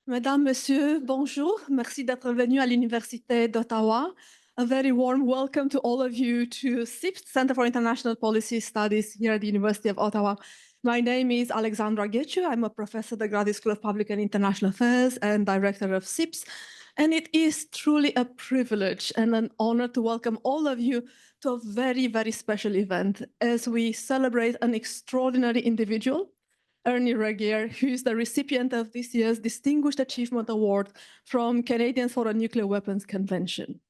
Mesdames, Messieurs, bonjour. Merci d'être venus à l'Université d'Ottawa. A very warm welcome to all of you to CIPS, Center for International Policy Studies here at the University of Ottawa. My name is Alex Neve. I'm a professor at the Graduate School of Public and International Affairs and director of CIPS. And it is truly a privilege and an honor to welcome all of you to a very, very special event as we celebrate an extraordinary individual, Ernie Regehr, who is the recipient of this year's Distinguished Achievement Award from Canadians for a Nuclear Weapons Convention.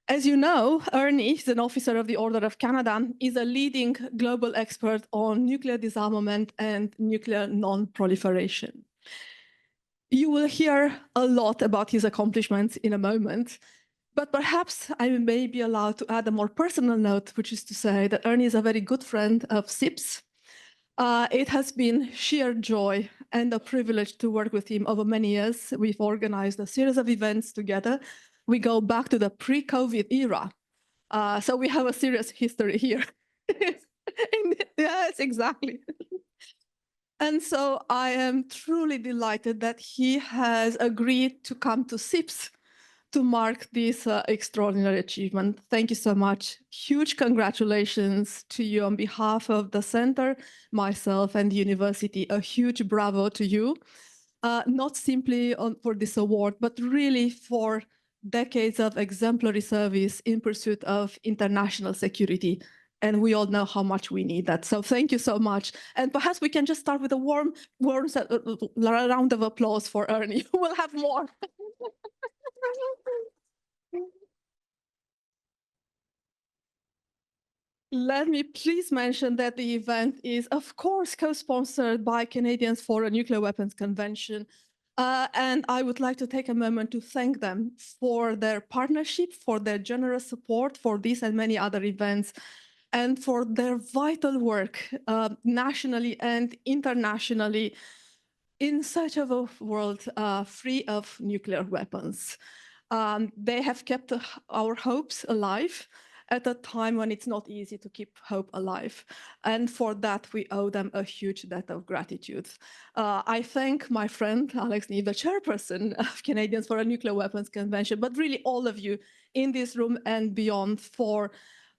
As you know, Ernie is an officer of the Order of Canada, is a leading global expert on nuclear disarmament and nuclear non-proliferation. You will hear a lot about his accomplishments in a moment, but perhaps I may be allowed to add a more personal note, which is to say that Ernie is a very good friend of CIPS. It has been sheer joy and a privilege to work with him over many years. We've organized a series of events together. We go back to the pre-COVID era. So we have a serious history here. Yes, exactly. And so I am truly delighted that he has agreed to come to CIPS to mark this extraordinary achievement. Thank you so much. Huge congratulations to you on behalf of the center, myself, and the university. A huge bravo to you, not simply for this award, but really for decades of exemplary service in pursuit of international security. And we all know how much we need that. So thank you so much. And perhaps we can just start with a warm round of applause for Ernie. We'll have more. Let me please mention that the event is, of course, co-sponsored by Canadians for a Nuclear Weapons Convention. And I would like to take a moment to thank them for their partnership, for their generous support for this and many other events, and for their vital work nationally and internationally in search of a world free of nuclear weapons. They have kept our hopes alive at a time when it's not easy to keep hope alive. And for that, we owe them a huge debt of gratitude. I thank my friend, Alex Neve, the chairperson of Canadians for a Nuclear Weapons Convention, but really all of you in this room and beyond for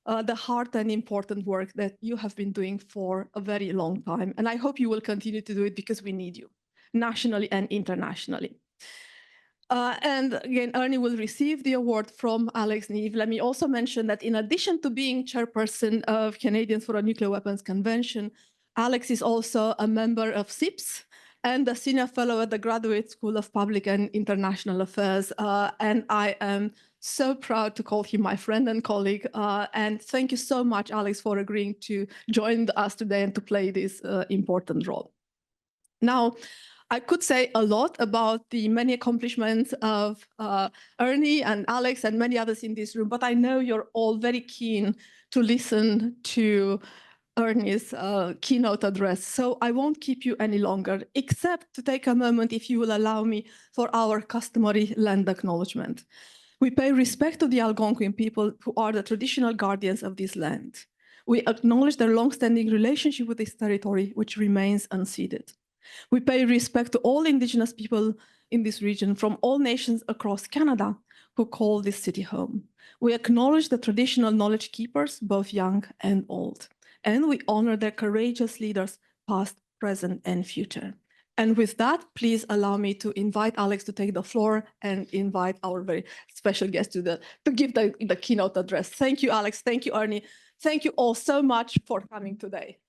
the hard and important work that you have been doing for a very long time. And I hope you will continue to do it because we need you, nationally and internationally. And again, Ernie will receive the award from Alex Neve. Let me also mention that in addition to being chairperson of Canadians for a Nuclear Weapons Convention, Alex is also a member of CIPS and a senior fellow at the Graduate School of Public and International Affairs. And I am so proud to call him my friend and colleague. And thank you so much, Alex, for agreeing to join us today and to play this important role. Now, I could say a lot about the many accomplishments of Ernie and Alex and many others in this room, but I know you're all very keen to listen to Ernie's keynote address. So I won't keep you any longer, except to take a moment, if you will allow me, for our customary land acknowledgement. We pay respect to the Algonquin people who are the traditional guardians of this land. We acknowledge their long-standing relationship with this territory, which remains unceded. We pay respect to all Indigenous people in this region from all nations across Canada who call this city home. We acknowledge the traditional knowledge keepers, both young and old, and we honor their courageous leaders, past, present, and future. And with that, please allow me to invite Alex to take the floor and invite our very special guest to give the keynote address. Thank you, Alex. Thank you, Ernie. Thank you all so much for coming today.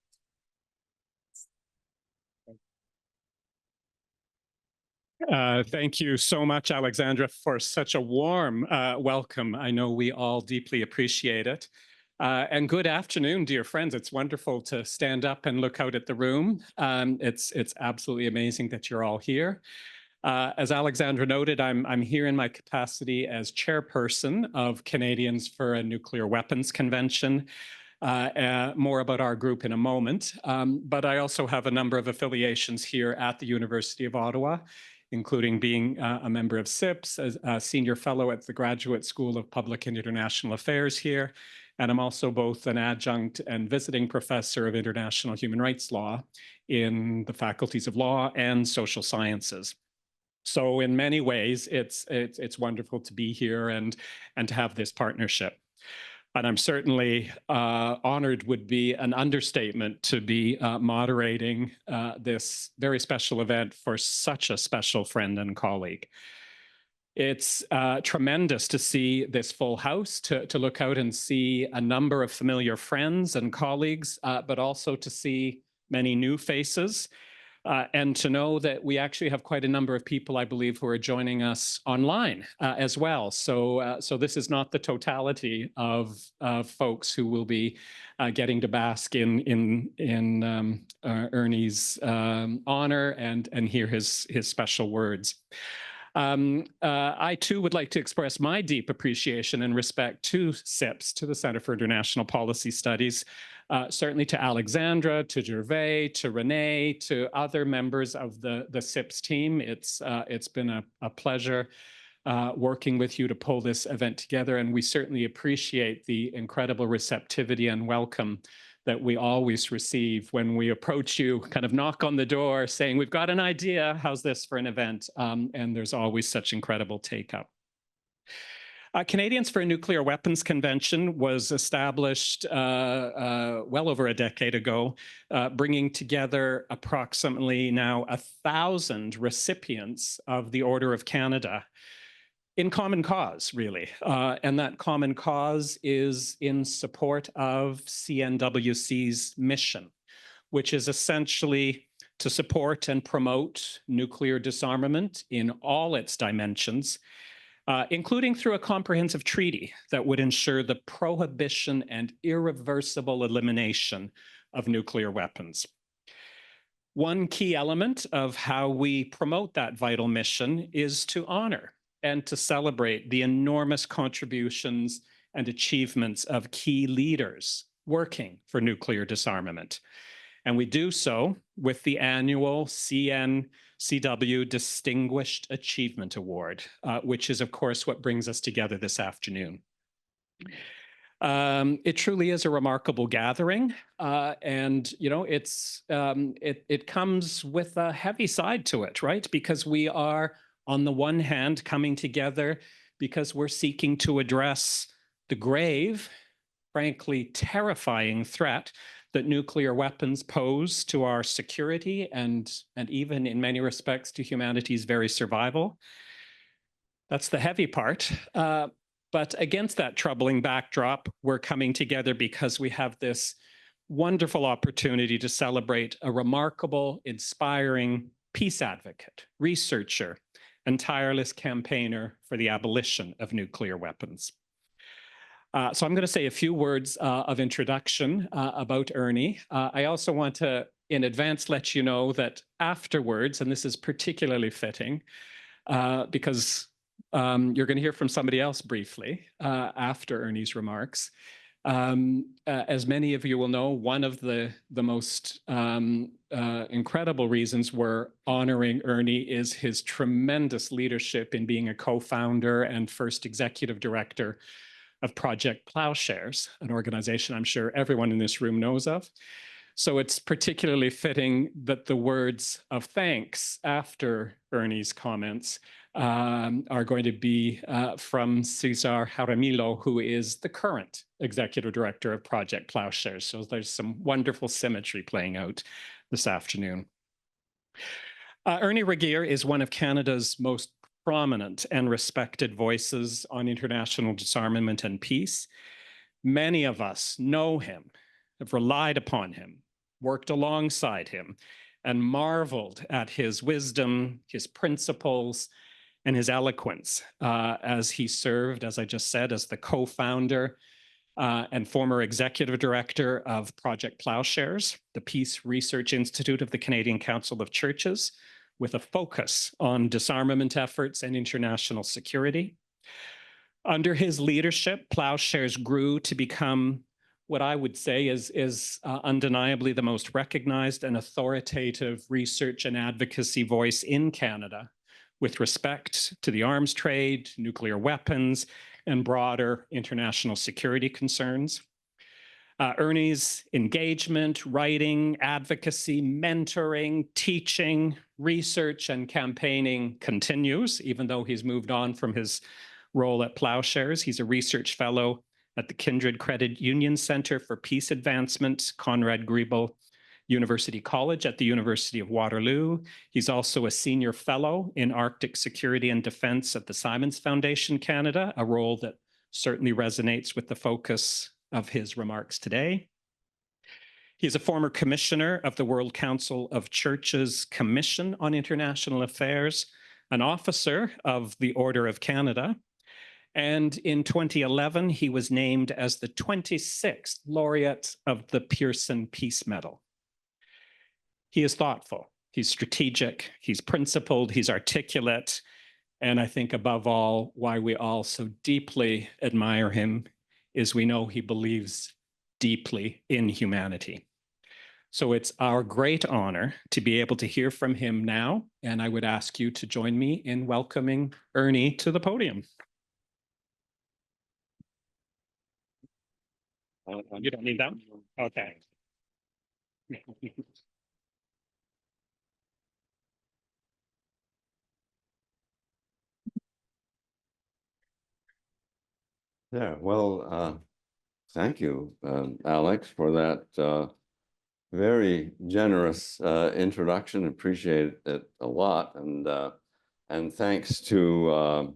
Thank you so much, Alexandra, for such a warm welcome. I know we all deeply appreciate it. And good afternoon, dear friends. It's wonderful to stand up and look out at the room. It's absolutely amazing that you're all here. As Alexandra noted, I'm here in my capacity as chairperson of Canadians for a Nuclear Weapons Convention. More about our group in a moment. But I also have a number of affiliations here at the University of Ottawa, including being a member of CIPS, as a senior fellow at the Graduate School of Public and International Affairs here. And I'm also both an adjunct and visiting professor of international human rights law in the faculties of law and social sciences. So in many ways, it's wonderful to be here and to have this partnership. And I'm certainly honored would be an understatement to be moderating this very special event for such a special friend and colleague. It's tremendous to see this full house, to look out and see a number of familiar friends and colleagues, but also to see many new faces. And to know that we actually have quite a number of people, I believe, who are joining us online as well. So this is not the totality of folks who will be getting to bask in Ernie's honor and hear his special words. I too would like to express my deep appreciation and respect to CIPS, to the Center for International Policy Studies, certainly to Alexandra, to Gervais, to Renee, to other members of the CIPS team. It's been a pleasure working with you to pull this event together, and we certainly appreciate the incredible receptivity and welcome that we always receive when we approach you, kind of knock on the door saying, we've got an idea, how's this for an event? And there's always such incredible take-up. Canadians for a Nuclear Weapons Convention was established well over a decade ago, bringing together approximately now 1,000 recipients of the Order of Canada in common cause, really. And that common cause is in support of CNWC's mission, which is essentially to support and promote nuclear disarmament in all its dimensions, including through a comprehensive treaty that would ensure the prohibition and irreversible elimination of nuclear weapons. One key element of how we promote that vital mission is to honor and to celebrate the enormous contributions and achievements of key leaders working for nuclear disarmament. And we do so with the annual CNCW Distinguished Achievement Award, which is, of course, what brings us together this afternoon. It truly is a remarkable gathering, and you know, it comes with a heavy side to it, right? Because we are, on the one hand, coming together because we're seeking to address the grave, frankly terrifying threat that nuclear weapons pose to our security and even in many respects to humanity's very survival. That's the heavy part. But against that troubling backdrop, we're coming together because we have this wonderful opportunity to celebrate a remarkable, inspiring peace advocate, researcher, and tireless campaigner for the abolition of nuclear weapons. So I'm going to say a few words of introduction about Ernie. I also want to, in advance, let you know that afterwards, and this is particularly fitting, because you're going to hear from somebody else briefly after Ernie's remarks. As many of you will know, one of the most incredible reasons we're honoring Ernie is his tremendous leadership in being a co-founder and first executive director of Project Plowshares, an organization I'm sure everyone in this room knows of. So it's particularly fitting that the words of thanks after Ernie's comments are going to be from Cesar Jaramillo, who is the current executive director of Project Plowshares. So there's some wonderful symmetry playing out this afternoon. Ernie Regehr is one of Canada's most prominent and respected voices on international disarmament and peace. Many of us know him, have relied upon him, worked alongside him, and marveled at his wisdom, his principles, and his eloquence as he served, as I just said, as the co-founder and former executive director of Project Plowshares, the Peace Research Institute of the Canadian Council of Churches, with a focus on disarmament efforts and international security. Under his leadership, Plowshares grew to become what I would say is undeniably the most recognized and authoritative research and advocacy voice in Canada with respect to the arms trade, nuclear weapons, and broader international security concerns. Ernie's engagement, writing, advocacy, mentoring, teaching, research, and campaigning continues, even though he's moved on from his role at Plowshares. He's a research fellow at the Kindred Credit Union Center for Peace Advancement, Conrad Grebel University College at the University of Waterloo. He's also a senior fellow in Arctic Security and Defense at the Simons Foundation Canada, a role that certainly resonates with the focus of his remarks today. He is a former commissioner of the World Council of Churches Commission on International Affairs, an officer of the Order of Canada, and in 2011, he was named as the 26th laureate of the Pearson Peace Medal. He is thoughtful, he's strategic, he's principled, he's articulate, and I think above all, why we all so deeply admire him is we know he believes deeply in humanity. So it's our great honor to be able to hear from him now, and I would ask you to join me in welcoming Ernie to the podium. You don't need that? Okay. Yeah, well, thank you, Alex, for that very generous introduction. Appreciate it a lot, and thanks to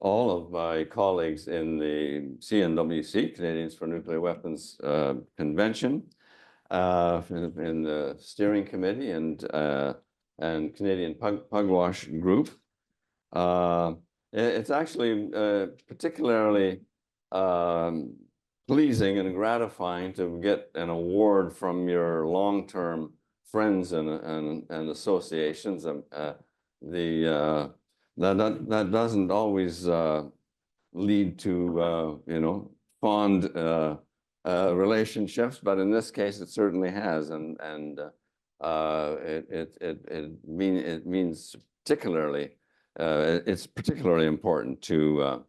all of my colleagues in the CNWC, Canadians for Nuclear Weapons Convention, in the steering committee and Canadian Pugwash Group. It's actually particularly pleasing and gratifying to get an award from your long-term friends and associations. That doesn't always lead to fond relationships, but in this case it certainly has, and it means particularly. It's particularly important to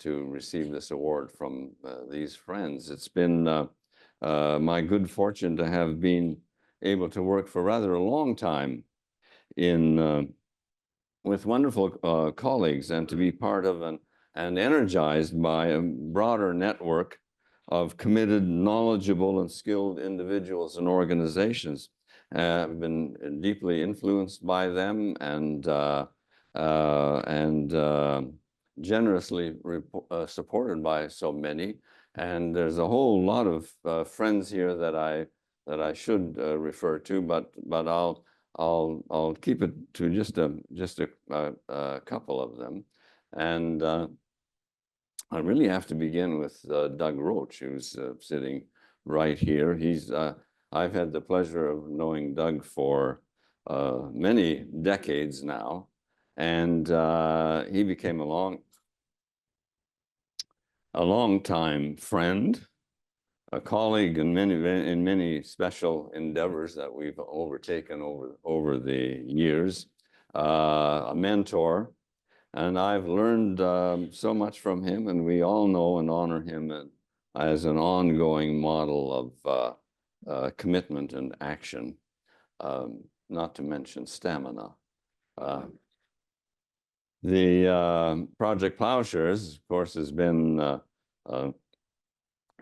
receive this award from these friends. It's been my good fortune to have been able to work for rather a long time with wonderful colleagues, and to be part of and energized by a broader network of committed, knowledgeable, and skilled individuals and organizations. I've been deeply influenced by them and generously supported by so many. And there's a whole lot of friends here that I should refer to, but I'll keep it to just a couple of them. And I really have to begin with Doug Roach, who's sitting right here. I've had the pleasure of knowing Doug for many decades now, and he became a long-time friend, a colleague in many special endeavors that we've overtaken over the years, a mentor, and I've learned so much from him, and we all know and honor him as an ongoing model of commitment and action, not to mention stamina. The Project Plowshares, of course, has been a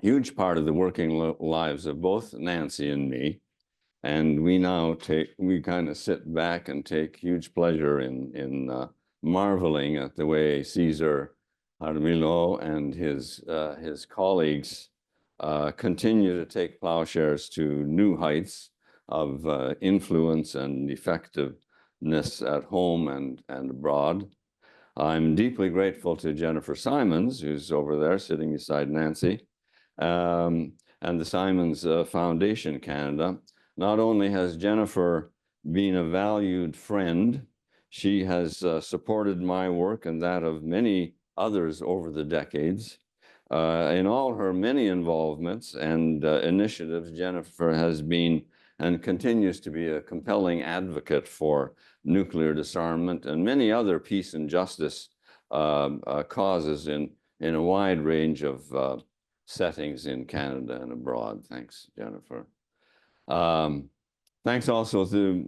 huge part of the working lives of both Nancy and me, and we kind of sit back and take huge pleasure in marveling at the way Cesar Jaramillo and his colleagues continue to take Plowshares to new heights of influence and effectiveness at home and abroad. I'm deeply grateful to Jennifer Simons, who's over there sitting beside Nancy, and the Simons Foundation Canada. Not only has Jennifer been a valued friend, she has supported my work and that of many others over the decades. In all her many involvements and initiatives, Jennifer has been and continues to be a compelling advocate for nuclear disarmament and many other peace and justice causes in a wide range of settings in Canada and abroad. Thanks, Jennifer. Thanks also to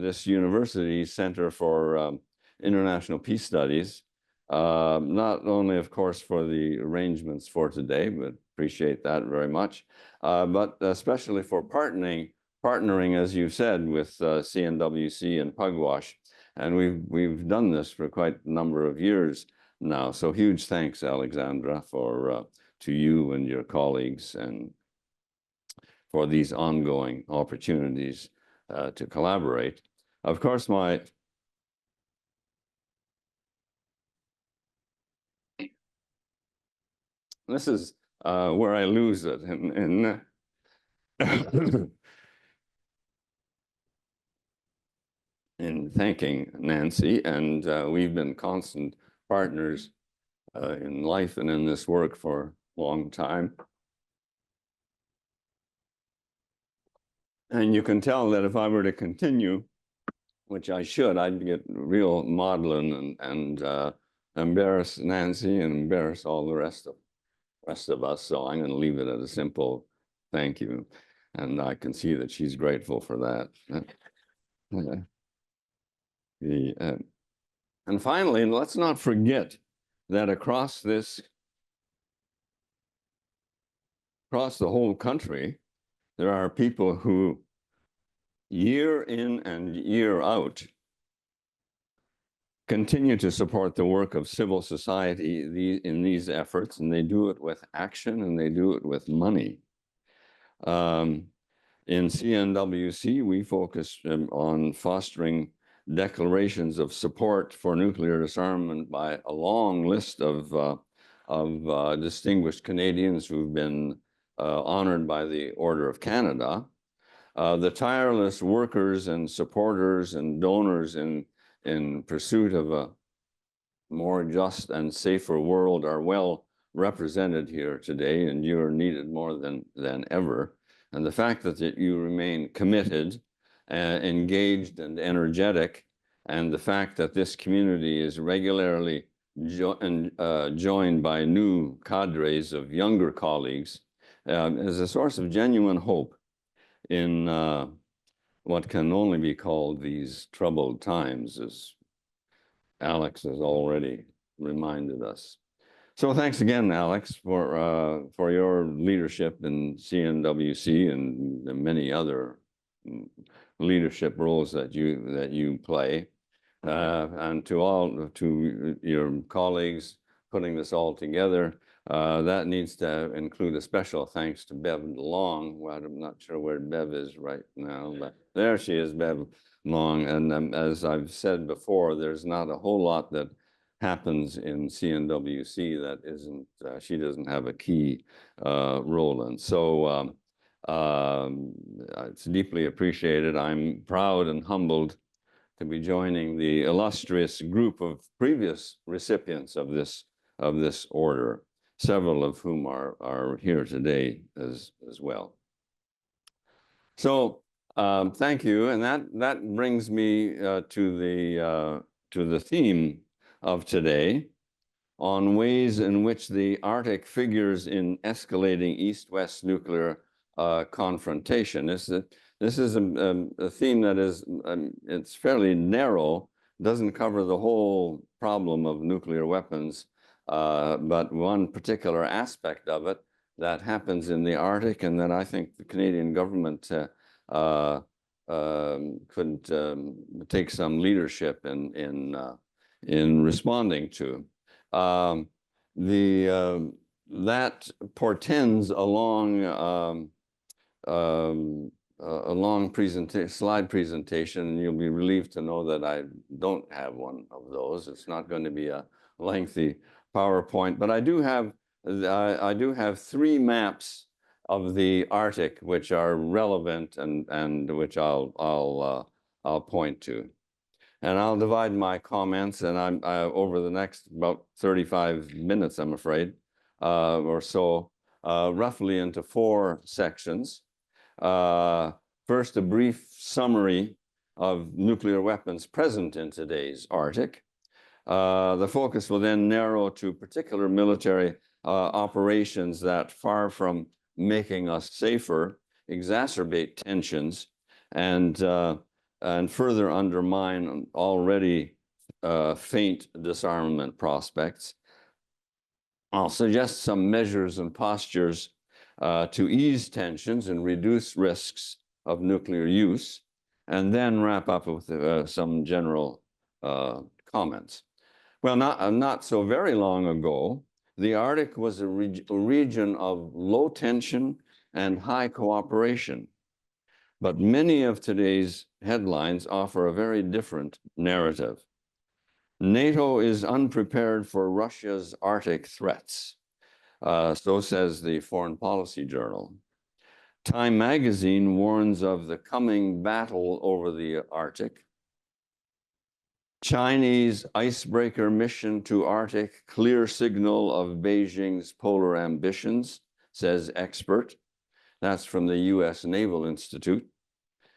this University Center for International Peace Studies, not only, of course, for the arrangements for today, but appreciate that very much, but especially for partnering, as you said, with CNWC and Pugwash. And we've done this for quite a number of years now. So huge thanks, Alexandra, to you and your colleagues and for these ongoing opportunities to collaborate. Of course, this is where I lose it in in thanking Nancy, and we've been constant partners in life and in this work for a long time. And you can tell that if I were to continue, which I should, I'd get real maudlin and embarrass Nancy and embarrass all the rest of us. So I'm going to leave it at a simple thank you. And I can see that she's grateful for that. And finally, let's not forget that across the whole country, there are people who year in and year out continue to support the work of civil society in these efforts, and they do it with action and they do it with money. In CNWC, we focus on fostering declarations of support for nuclear disarmament by a long list of distinguished Canadians who've been honored by the Order of Canada. The tireless workers and supporters and donors in pursuit of a more just and safer world are well represented here today, and you are needed more than ever. And the fact that you remain committed, engaged, and energetic, and the fact that this community is regularly joined by new cadres of younger colleagues is a source of genuine hope in what can only be called these troubled times, as Alex has already reminded us. So thanks again, Alex, for your leadership in CNWC and the many other leadership roles that you play, and to your colleagues putting this all together. That needs to include a special thanks to Bev Long. Well, I'm not sure where Bev is right now, but there she is, Bev Long. And as I've said before, there's not a whole lot that happens in CNWC that isn't, she doesn't have a key role in. So it's deeply appreciated. I'm proud and humbled to be joining the illustrious group of previous recipients of this order, several of whom are here today as well. So thank you, and that brings me to the theme of today, on ways in which the Arctic figures in escalating East-West nuclear confrontation. This is a theme that is it's fairly narrow, doesn't cover the whole problem of nuclear weapons, but one particular aspect of it that happens in the Arctic, and that I think the Canadian government could take some leadership in responding to. That portends a long slide presentation, and you'll be relieved to know that I don't have one of those. It's not going to be a lengthy PowerPoint, but I do have 3 maps of the Arctic which are relevant and which I'll point to. And I'll divide my comments, and I'm over the next about 35 minutes, I'm afraid, or so, roughly into 4 sections. First, a brief summary of nuclear weapons present in today's Arctic. The focus will then narrow to particular military operations that, far from making us safer, exacerbate tensions and further undermine already faint disarmament prospects. I'll suggest some measures and postures to ease tensions and reduce risks of nuclear use, and then wrap up with some general comments. Well, not so very long ago, the Arctic was a region of low tension and high cooperation. But many of today's headlines offer a very different narrative. NATO is unprepared for Russia's Arctic threats. So says the Foreign Policy Journal. Time magazine warns of the coming battle over the Arctic. Chinese icebreaker mission to Arctic, clear signal of Beijing's polar ambitions, says expert. That's from the US Naval Institute.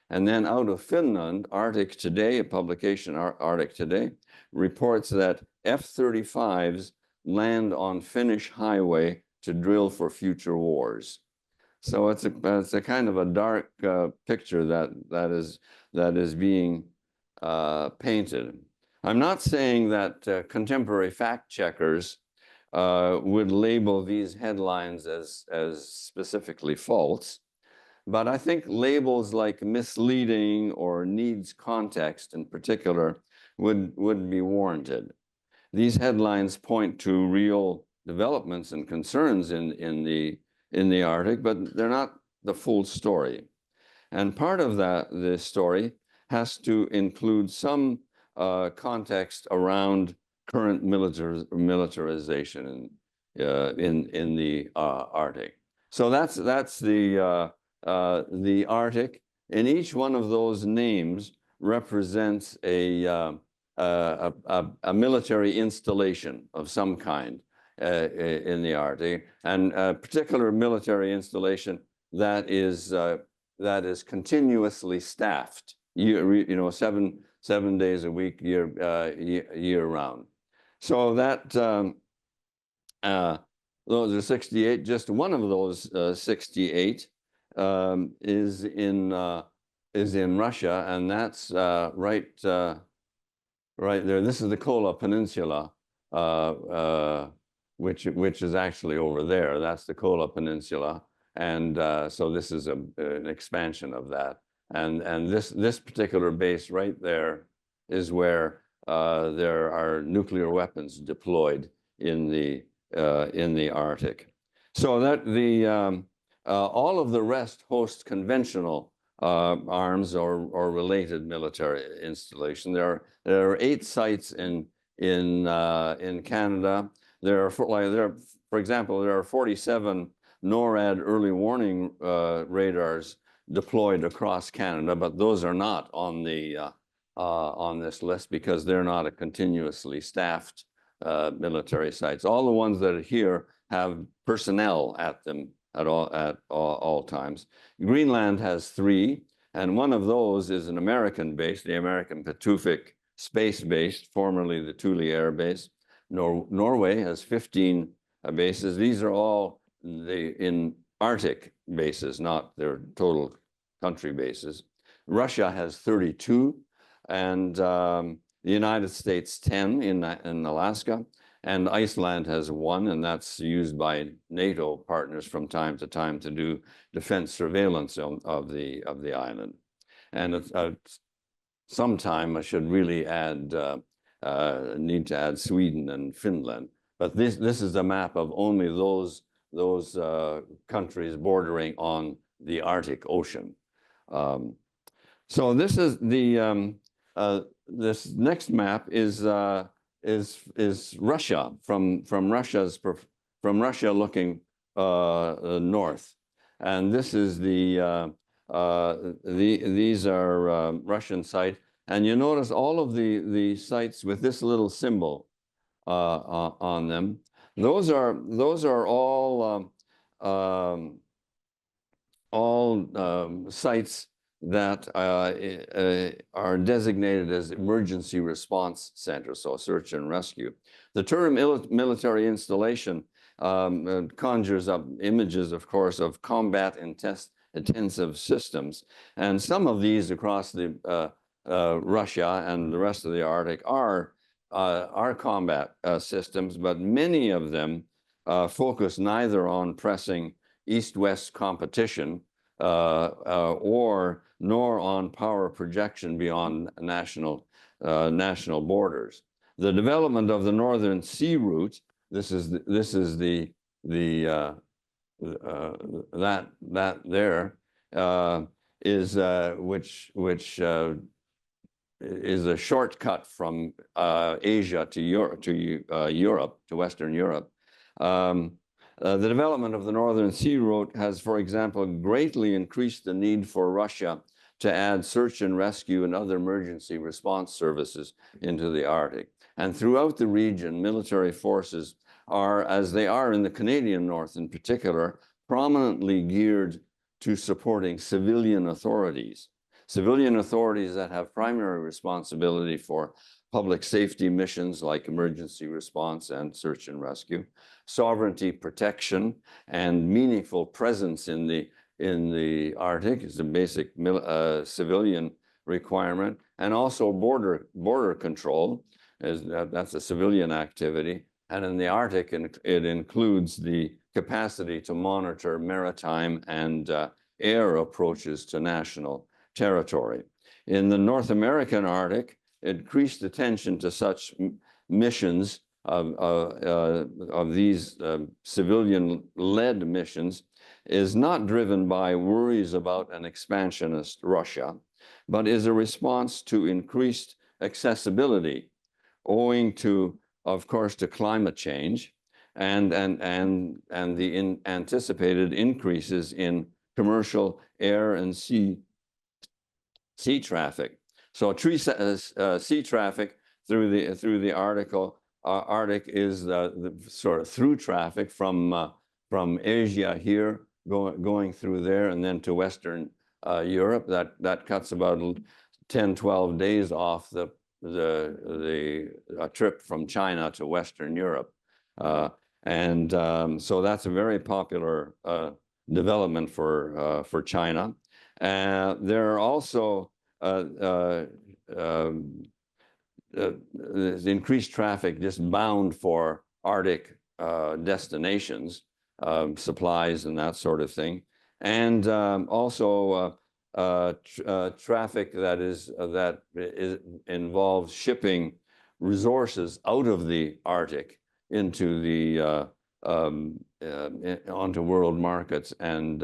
And then out of Finland, Arctic Today, a publication, Arctic Today, reports that F-35s land on Finnish highway to drill for future wars. So it's a kind of a dark picture that is being painted. I'm not saying that contemporary fact checkers would label these headlines as specifically false, but I think labels like misleading or needs context in particular would be warranted. These headlines point to real developments and concerns in the Arctic, but they're not the full story. And part of the story has to include some context around current militarization in the Arctic. So that's the Arctic. And each one of those names represents a military installation of some kind in the Arctic, and a particular military installation that is continuously staffed, seven days a week, year round. So that those are 68. Just one of those 68 is in Russia, and that's right there. This is the Kola Peninsula, which is actually over there. That's the Kola Peninsula, and so this is an expansion of that. And this particular base right there is where there are nuclear weapons deployed in the Arctic. So that all of the rest host conventional arms or related military installation. There are 8 sites in Canada. For example, there are 47 NORAD early warning radars deployed across Canada, but those are not on this list because they're not a continuously staffed military sites. All the ones that are here have personnel at them at all times. Greenland has 3, and one of those is an American base, the American Pituffik Space Base, formerly the Thule Air Base. Norway has 15 bases. These are all in Arctic bases, not their total country bases. Russia has 32, and the United States 10 in Alaska, and Iceland has 1, and that's used by NATO partners from time to time to do defense surveillance of the island. And sometime I should really need to add Sweden and Finland, but this is a map of only those countries bordering on the Arctic Ocean. So this is this next map is Russia from Russia looking north, and this is these are Russian sites, and you notice all of the sites with this little symbol on them. Those are all sites that are designated as emergency response centers, so search and rescue. The term military installation conjures up images, of course, of combat intensive systems. And some of these across Russia and the rest of the Arctic are combat systems, but many of them focus neither on pressing east-west competition nor on power projection beyond national borders. The development of the Northern Sea Route, this is that there is which is a shortcut from Asia to Europe, to Western Europe. The development of the Northern Sea Route has, for example, greatly increased the need for Russia to add search and rescue and other emergency response services into the Arctic. And throughout the region, military forces are, as they are in the Canadian North in particular, prominently geared to supporting civilian authorities that have primary responsibility for public safety missions like emergency response and search and rescue, sovereignty protection, and meaningful presence in the Arctic is a basic civilian requirement, and also border control, that's a civilian activity. And in the Arctic, it includes the capacity to monitor maritime and air approaches to national territory. In the North American Arctic, increased attention to such missions of these civilian-led missions is not driven by worries about an expansionist Russia, but is a response to increased accessibility owing to, of course, to climate change and the anticipated increases in commercial air and sea traffic. So sea traffic through the Arctic is the sort of through traffic from Asia here going through there and then to Western Europe. That cuts about 10, 12 days off the trip from China to Western Europe. So that's a very popular development for China. There are also increased traffic just bound for Arctic destinations, supplies and that sort of thing, and also traffic that involves shipping resources out of the Arctic into the onto world markets, and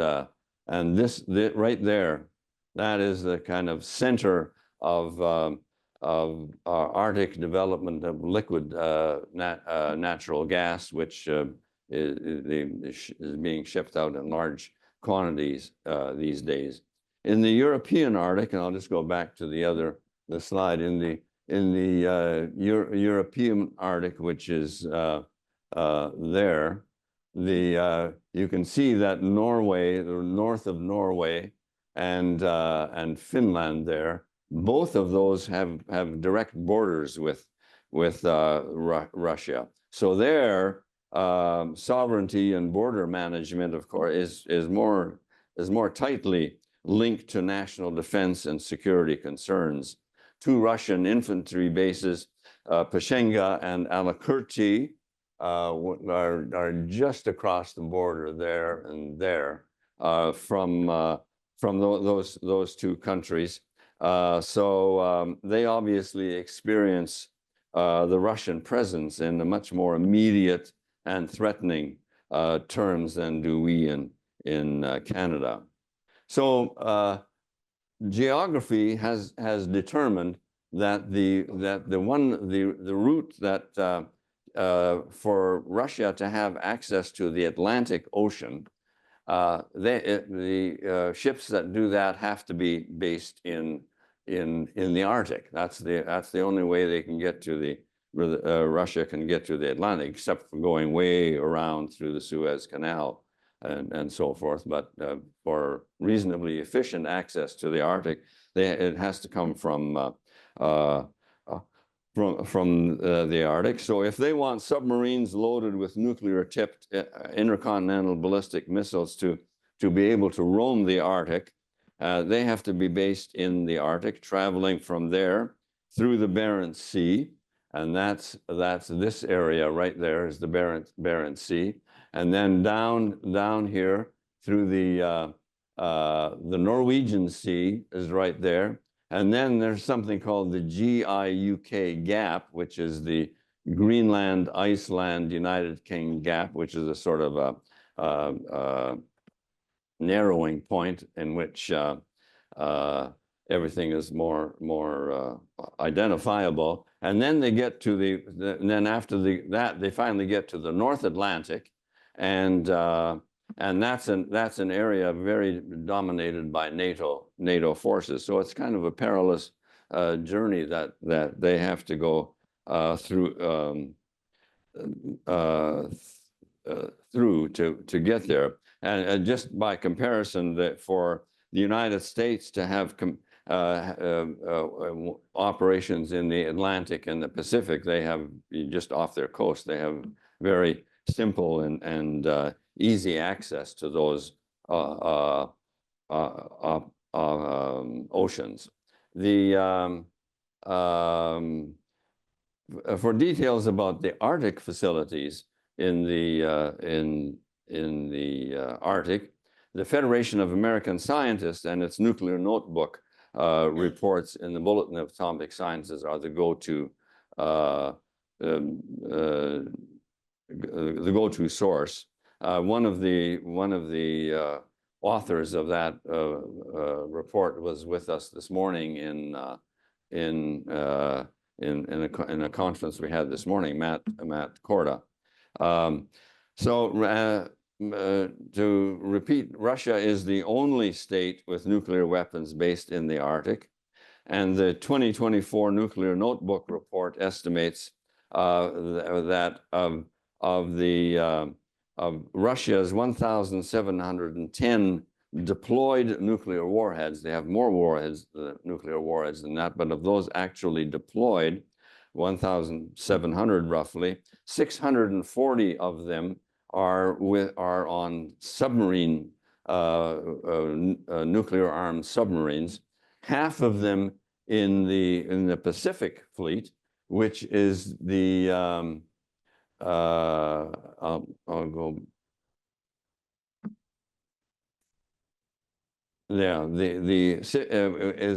this right there, that is the kind of center of Arctic development of liquid natural gas, which is being shipped out in large quantities these days. In the European Arctic, and I'll just go back to the slide, in the European Arctic, which is there, you can see that Norway, the north of Norway, and Finland there, both of those have direct borders with Russia. So there, sovereignty and border management, of course, is more tightly linked to national defense and security concerns. Two Russian infantry bases, Pashenga and Alakurty, are just across the border there and there from those two countries. So they obviously experience the Russian presence in a much more immediate and threatening terms than do we in Canada. So geography has determined that the route that for Russia to have access to the Atlantic Ocean, the ships that do that have to be based in the Arctic. That's the only way they can get to Russia can get to the Atlantic, except for going way around through the Suez Canal and so forth. But for reasonably efficient access to the Arctic, it has to come from from the Arctic. So if they want submarines loaded with nuclear-tipped intercontinental ballistic missiles to be able to roam the Arctic, they have to be based in the Arctic, traveling from there through the Barents Sea, and that's this area right there is the Barents Sea, and then down here through the Norwegian Sea is right there. And then there's something called the GIUK gap, which is the Greenland, Iceland, United Kingdom gap, which is a sort of a narrowing point in which everything is more identifiable. And then they get to and then after that, they finally get to the North Atlantic, and that's an area very dominated by NATO forces. So it's kind of a perilous journey that they have to go through to get there. And just by comparison, that for the United States to have operations in the Atlantic and the Pacific, they have just off their coast, they have very simple and easy access to those oceans. For details about the Arctic facilities in the Arctic, the Federation of American Scientists and its nuclear notebook reports in the Bulletin of Atomic Sciences are the go-to source. One of the authors of that report was with us this morning in a conference we had this morning, Matt Korda. To repeat, Russia is the only state with nuclear weapons based in the Arctic, and the 2024 Nuclear Notebook report estimates that of Russia's 1,710 deployed nuclear warheads, they have more nuclear warheads than that, but of those actually deployed, 1,700 roughly, 640 of them are on submarine, nuclear-armed submarines. Half of them in the Pacific Fleet, which is the I'll go. Yeah, is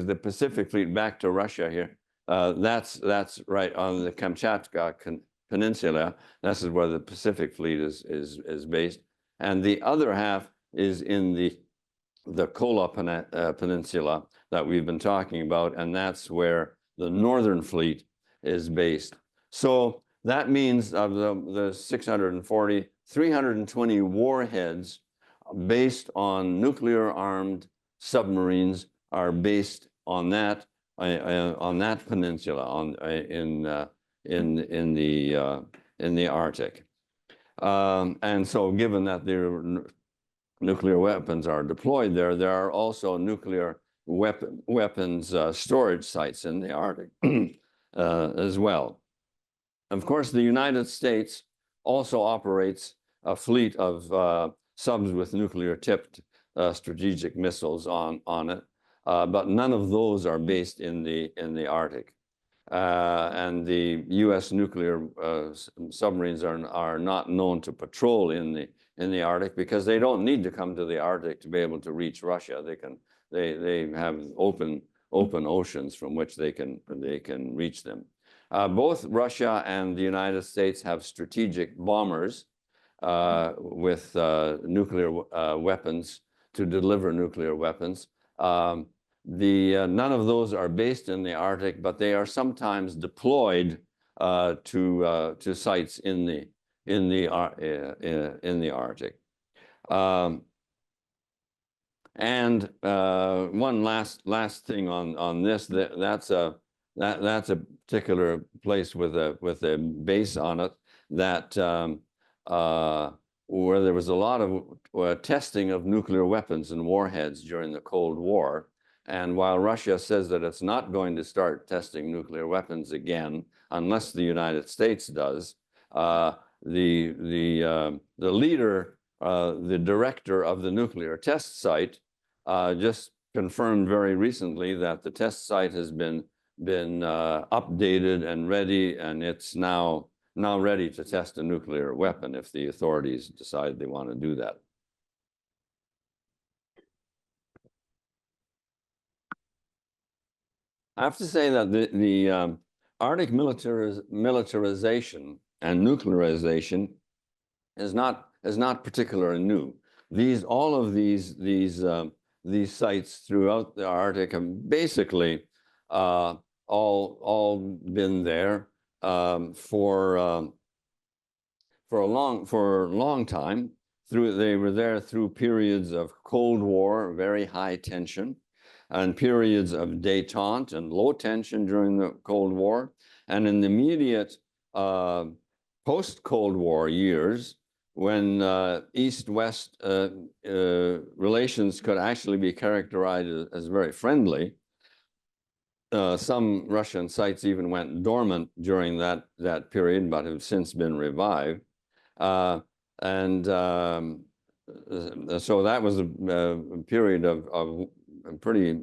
the Pacific Fleet back to Russia here. That's right on the Kamchatka Peninsula. This is where the Pacific Fleet is based, and the other half is in the Kola Peninsula that we've been talking about, and that's where the Northern Fleet is based. So that means of the 640, 320 warheads based on nuclear-armed submarines are based on that peninsula in the Arctic, and so given that their nuclear weapons are deployed there are also nuclear weapons storage sites in the Arctic as well. Of course, the United States also operates a fleet of subs with nuclear-tipped strategic missiles on it, but none of those are based in the Arctic. And the U.S. nuclear submarines are not known to patrol in the Arctic because they don't need to come to the Arctic to be able to reach Russia. They have open oceans from which they can reach them. Both Russia and the United States have strategic bombers with nuclear weapons to deliver nuclear weapons. None of those are based in the Arctic, but they are sometimes deployed to sites in the Arctic. And one last thing on this, that's a particular place with a base on it that where there was a lot of testing of nuclear weapons and warheads during the Cold War. And while Russia says that it's not going to start testing nuclear weapons again, unless the United States does. The leader, the director of the nuclear test site, just confirmed very recently that the test site has been updated and ready, and it's now ready to test a nuclear weapon if the authorities decide they want to do that. I have to say that the Arctic militarization and nuclearization is not particularly new. All of these sites throughout the Arctic have basically all been there for a long time. They were there through periods of Cold War, very high tension, and periods of détente and low tension during the Cold War, and in the immediate post-Cold War years, when East-West relations could actually be characterized as very friendly. Some Russian sites even went dormant during that period, but have since been revived. So that was a period of pretty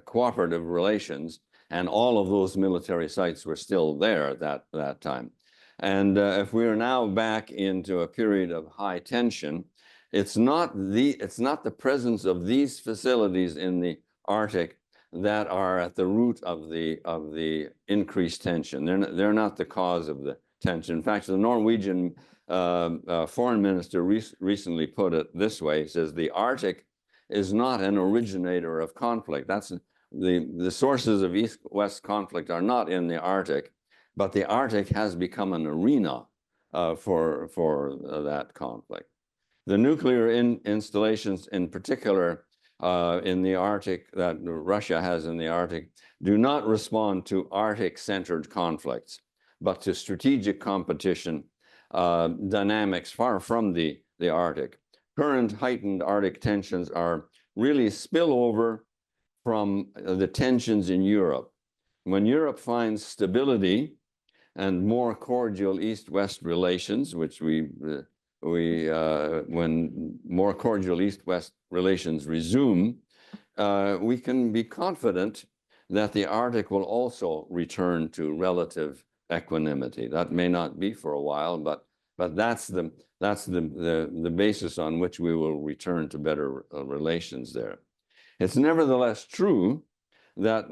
cooperative relations, and all of those military sites were still there at that time. And if we are now back into a period of high tension, it's not the presence of these facilities in the Arctic that are at the root of the increased tension. They're not the cause of the tension. In fact, the Norwegian foreign minister recently put it this way. He says the Arctic is not an originator of conflict. That's the sources of East-West conflict are not in the Arctic, but the Arctic has become an arena for that conflict. The nuclear installations, in particular in the Arctic, that Russia has in the Arctic, do not respond to Arctic-centered conflicts, but to strategic competition dynamics far from the Arctic. Current heightened Arctic tensions are really spillover from the tensions in Europe. When Europe finds stability and more cordial East-West relations, which when more cordial East-West relations resume, we can be confident that the Arctic will also return to relative equanimity. That may not be for a while, but that's the basis on which we will return to better relations there. It's nevertheless true that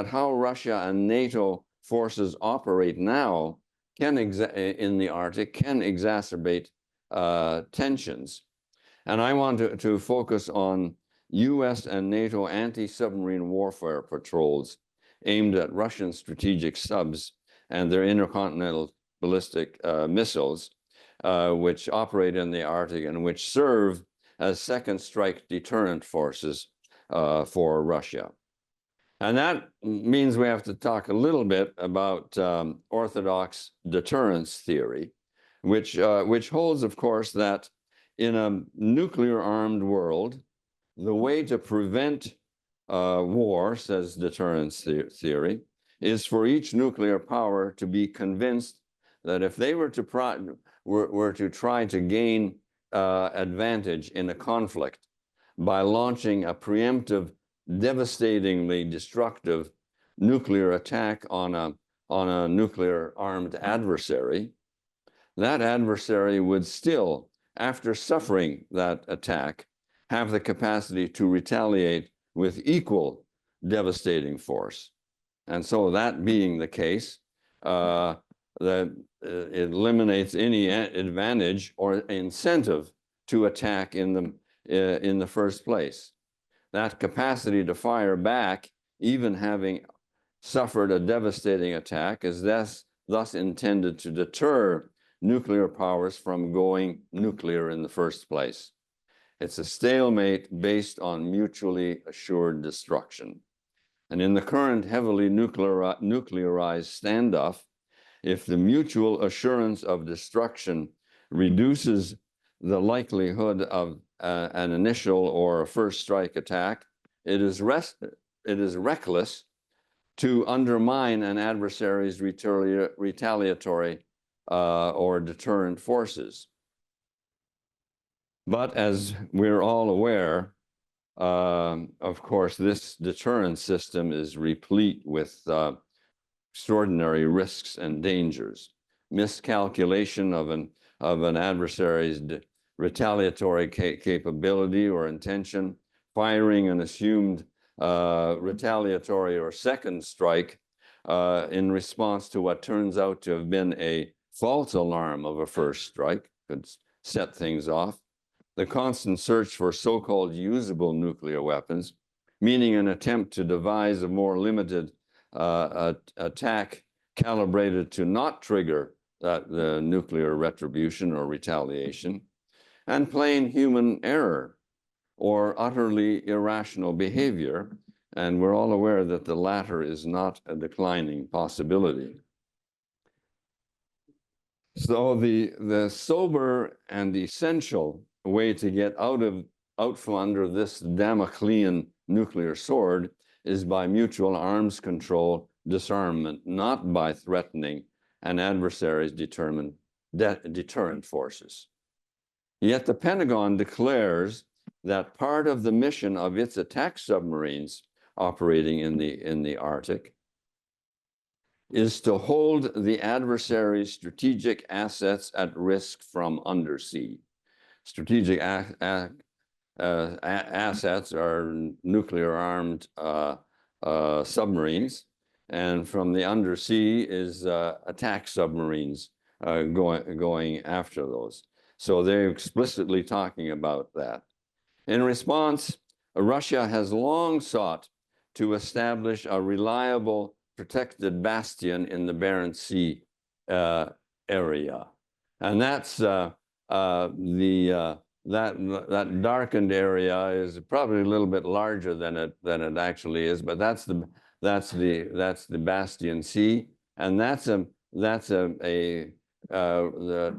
how Russia and NATO forces operate now in the Arctic can exacerbate tensions. And I want to focus on US and NATO anti-submarine warfare patrols aimed at Russian strategic subs and their intercontinental ballistic missiles, which operate in the Arctic and which serve as second strike deterrent forces for Russia. And that means we have to talk a little bit about orthodox deterrence theory, which holds, of course, that in a nuclear-armed world, the way to prevent war, says deterrence theory, is for each nuclear power to be convinced that if they were to try to gain advantage in a conflict by launching a preemptive, devastatingly destructive nuclear attack on a nuclear-armed adversary, that adversary would still, after suffering that attack, have the capacity to retaliate with equal devastating force. And so that being the case, that it eliminates any advantage or incentive to attack in the first place. That capacity to fire back, even having suffered a devastating attack, is thus intended to deter nuclear powers from going nuclear in the first place. It's a stalemate based on mutually assured destruction. And in the current heavily nuclearized standoff, if the mutual assurance of destruction reduces the likelihood of an initial or a first strike attack, it is reckless to undermine an adversary's retaliatory or deterrent forces. But as we're all aware, of course, this deterrent system is replete with extraordinary risks and dangers. Miscalculation of an adversary's retaliatory capability or intention, firing an assumed retaliatory or second strike in response to what turns out to have been a false alarm of a first strike, could set things off. The constant search for so-called usable nuclear weapons, meaning an attempt to devise a more limited attack calibrated to not trigger the nuclear retribution or retaliation, and plain human error or utterly irrational behavior. And we're all aware that the latter is not a declining possibility. So the sober and essential way to get out from under this Damoclean nuclear sword is by mutual arms control disarmament, not by threatening an adversary's deterrent forces. Yet the Pentagon declares that part of the mission of its attack submarines operating in the Arctic is to hold the adversary's strategic assets at risk from undersea. Strategic assets are nuclear-armed submarines, and from the undersea is attack submarines going after those. So they're explicitly talking about that. In response, Russia has long sought to establish a reliable protected bastion in the Barents Sea area, and that's that darkened area is probably a little bit larger than it actually is, but that's the Bastion Sea, and the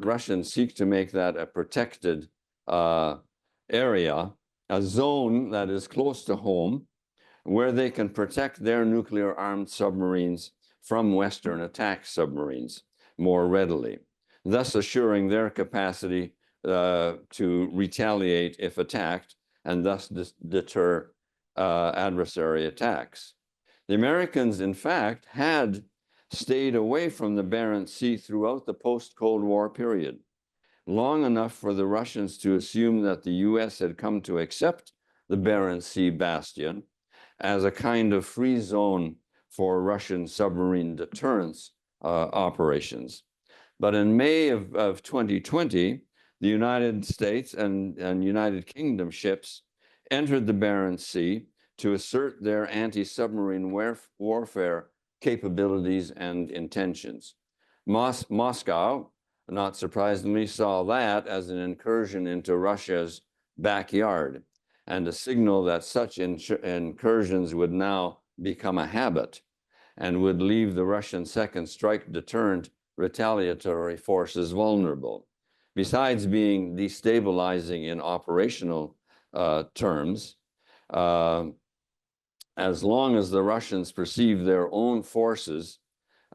Russians seek to make that a protected area, a zone that is close to home, where they can protect their nuclear-armed submarines from Western attack submarines more readily, thus assuring their capacity to retaliate if attacked and thus deter adversary attacks. The Americans, in fact, had stayed away from the Barents Sea throughout the post-Cold War period, long enough for the Russians to assume that the US had come to accept the Barents Sea bastion as a kind of free zone for Russian submarine deterrence operations. But in May of 2020, the United States and United Kingdom ships entered the Barents Sea to assert their anti-submarine warfare capabilities and intentions. Moscow, not surprisingly, saw that as an incursion into Russia's backyard and a signal that such incursions would now become a habit and would leave the Russian second strike deterrent retaliatory forces vulnerable. Besides being destabilizing in operational terms, as long as the Russians perceive their own forces,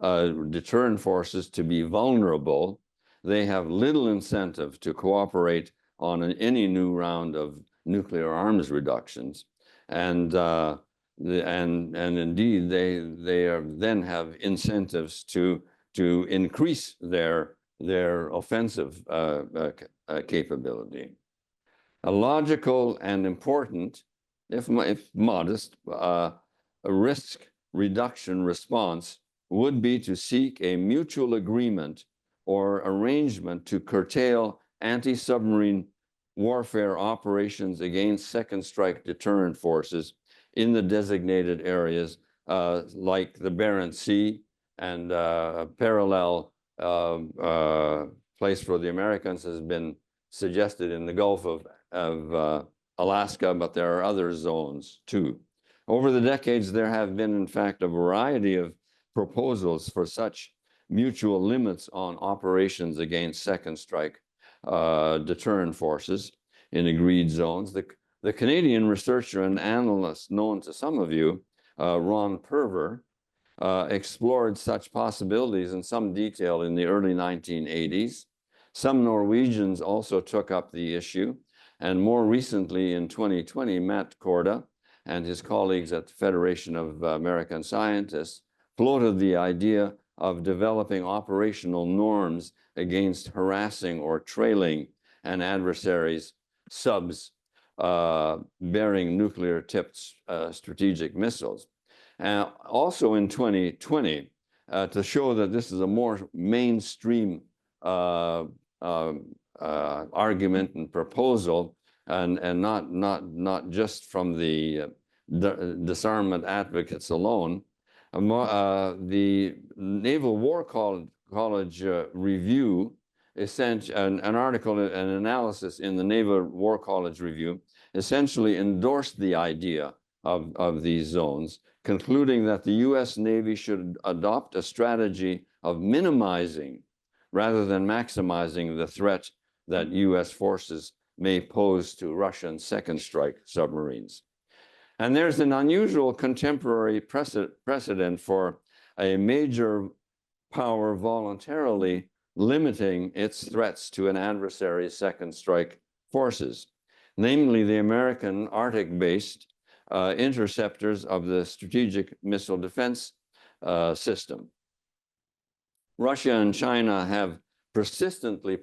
deterrent forces, to be vulnerable, they have little incentive to cooperate on any new round of nuclear arms reductions, and indeed they then have incentives to increase their offensive capability. A logical and important, if modest, a risk reduction response would be to seek a mutual agreement or arrangement to curtail anti-submarine warfare operations against second strike deterrent forces in the designated areas like the Barents Sea, and a parallel place for the Americans has been suggested in the Gulf of Alaska, but there are other zones too. Over the decades, there have been, in fact, a variety of proposals for such mutual limits on operations against second strike deterrent forces in agreed zones. The Canadian researcher and analyst known to some of you, Ron Perver, explored such possibilities in some detail in the early 1980s. Some Norwegians also took up the issue, and more recently in 2020, Matt Korda and his colleagues at the Federation of American Scientists floated the idea of developing operational norms against harassing or trailing an adversary's subs bearing nuclear-tipped strategic missiles. Also in 2020, to show that this is a more mainstream argument and proposal, and not just from the disarmament advocates alone, the Naval War College Review, an article, an analysis in the Naval War College Review, essentially endorsed the idea of these zones, concluding that the US Navy should adopt a strategy of minimizing rather than maximizing the threat that US forces may pose to Russian second strike submarines. And there's an unusual contemporary precedent for a major power voluntarily limiting its threats to an adversary's second strike forces, namely the American Arctic-based interceptors of the Strategic Missile Defense System. Russia and China have persistently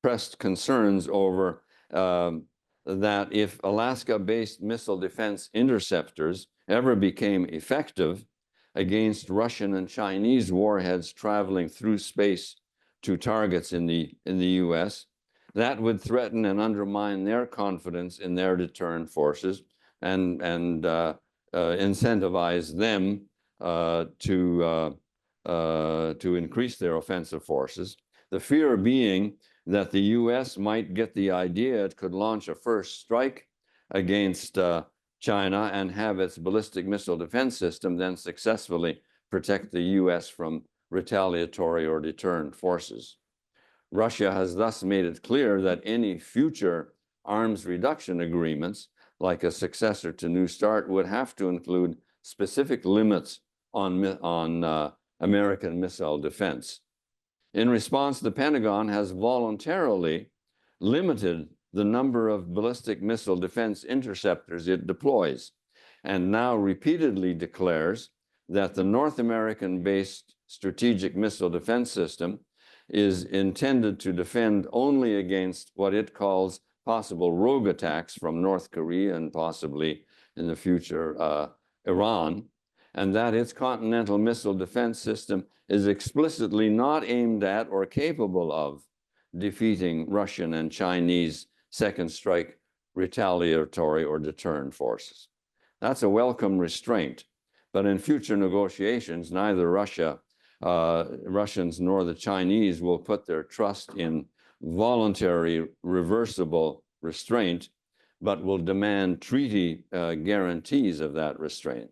pressed concerns over that if Alaska-based missile defense interceptors ever became effective against Russian and Chinese warheads traveling through space to targets in the US, that would threaten and undermine their confidence in their deterrent forces and incentivize them to increase their offensive forces. The fear being that the US might get the idea it could launch a first strike against China and have its ballistic missile defense system then successfully protect the US from retaliatory or deterrent forces. Russia has thus made it clear that any future arms reduction agreements, like a successor to New START, would have to include specific limits on American missile defense. In response, the Pentagon has voluntarily limited the number of ballistic missile defense interceptors it deploys, and now repeatedly declares that the North American-based Strategic Missile Defense System is intended to defend only against what it calls possible rogue attacks from North Korea and possibly in the future Iran, and that its continental missile defense system is explicitly not aimed at or capable of defeating Russian and Chinese second strike retaliatory or deterrent forces. That's a welcome restraint, but in future negotiations, neither Russians nor the Chinese will put their trust in voluntary reversible restraint, but will demand treaty guarantees of that restraint.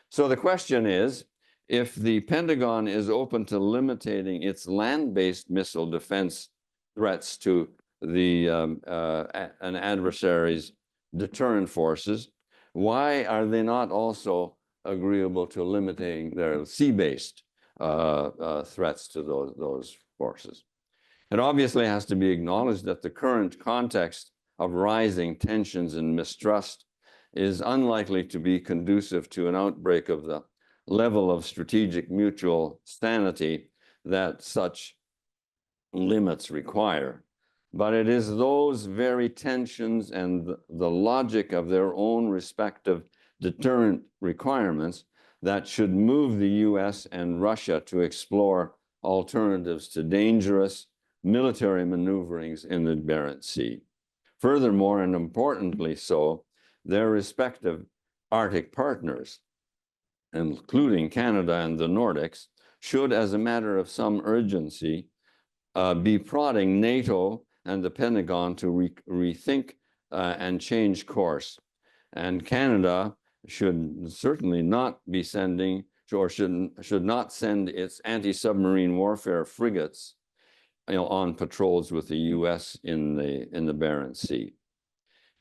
So the question is, if the Pentagon is open to limiting its land-based missile defense threats to an adversary's deterrent forces, why are they not also agreeable to limiting their sea-based threats to those forces? It obviously has to be acknowledged that the current context of rising tensions and mistrust is unlikely to be conducive to an outbreak of the level of strategic mutual sanity that such limits require. But it is those very tensions and the logic of their own respective deterrent requirements that should move the US and Russia to explore alternatives to dangerous military maneuverings in the Barents Sea. Furthermore, and importantly so, their respective Arctic partners, including Canada and the Nordics, should, as a matter of some urgency, be prodding NATO and the Pentagon to rethink and change course. And Canada should certainly not be sending, or should not send its anti-submarine warfare frigates on patrols with the US in the Barents Sea.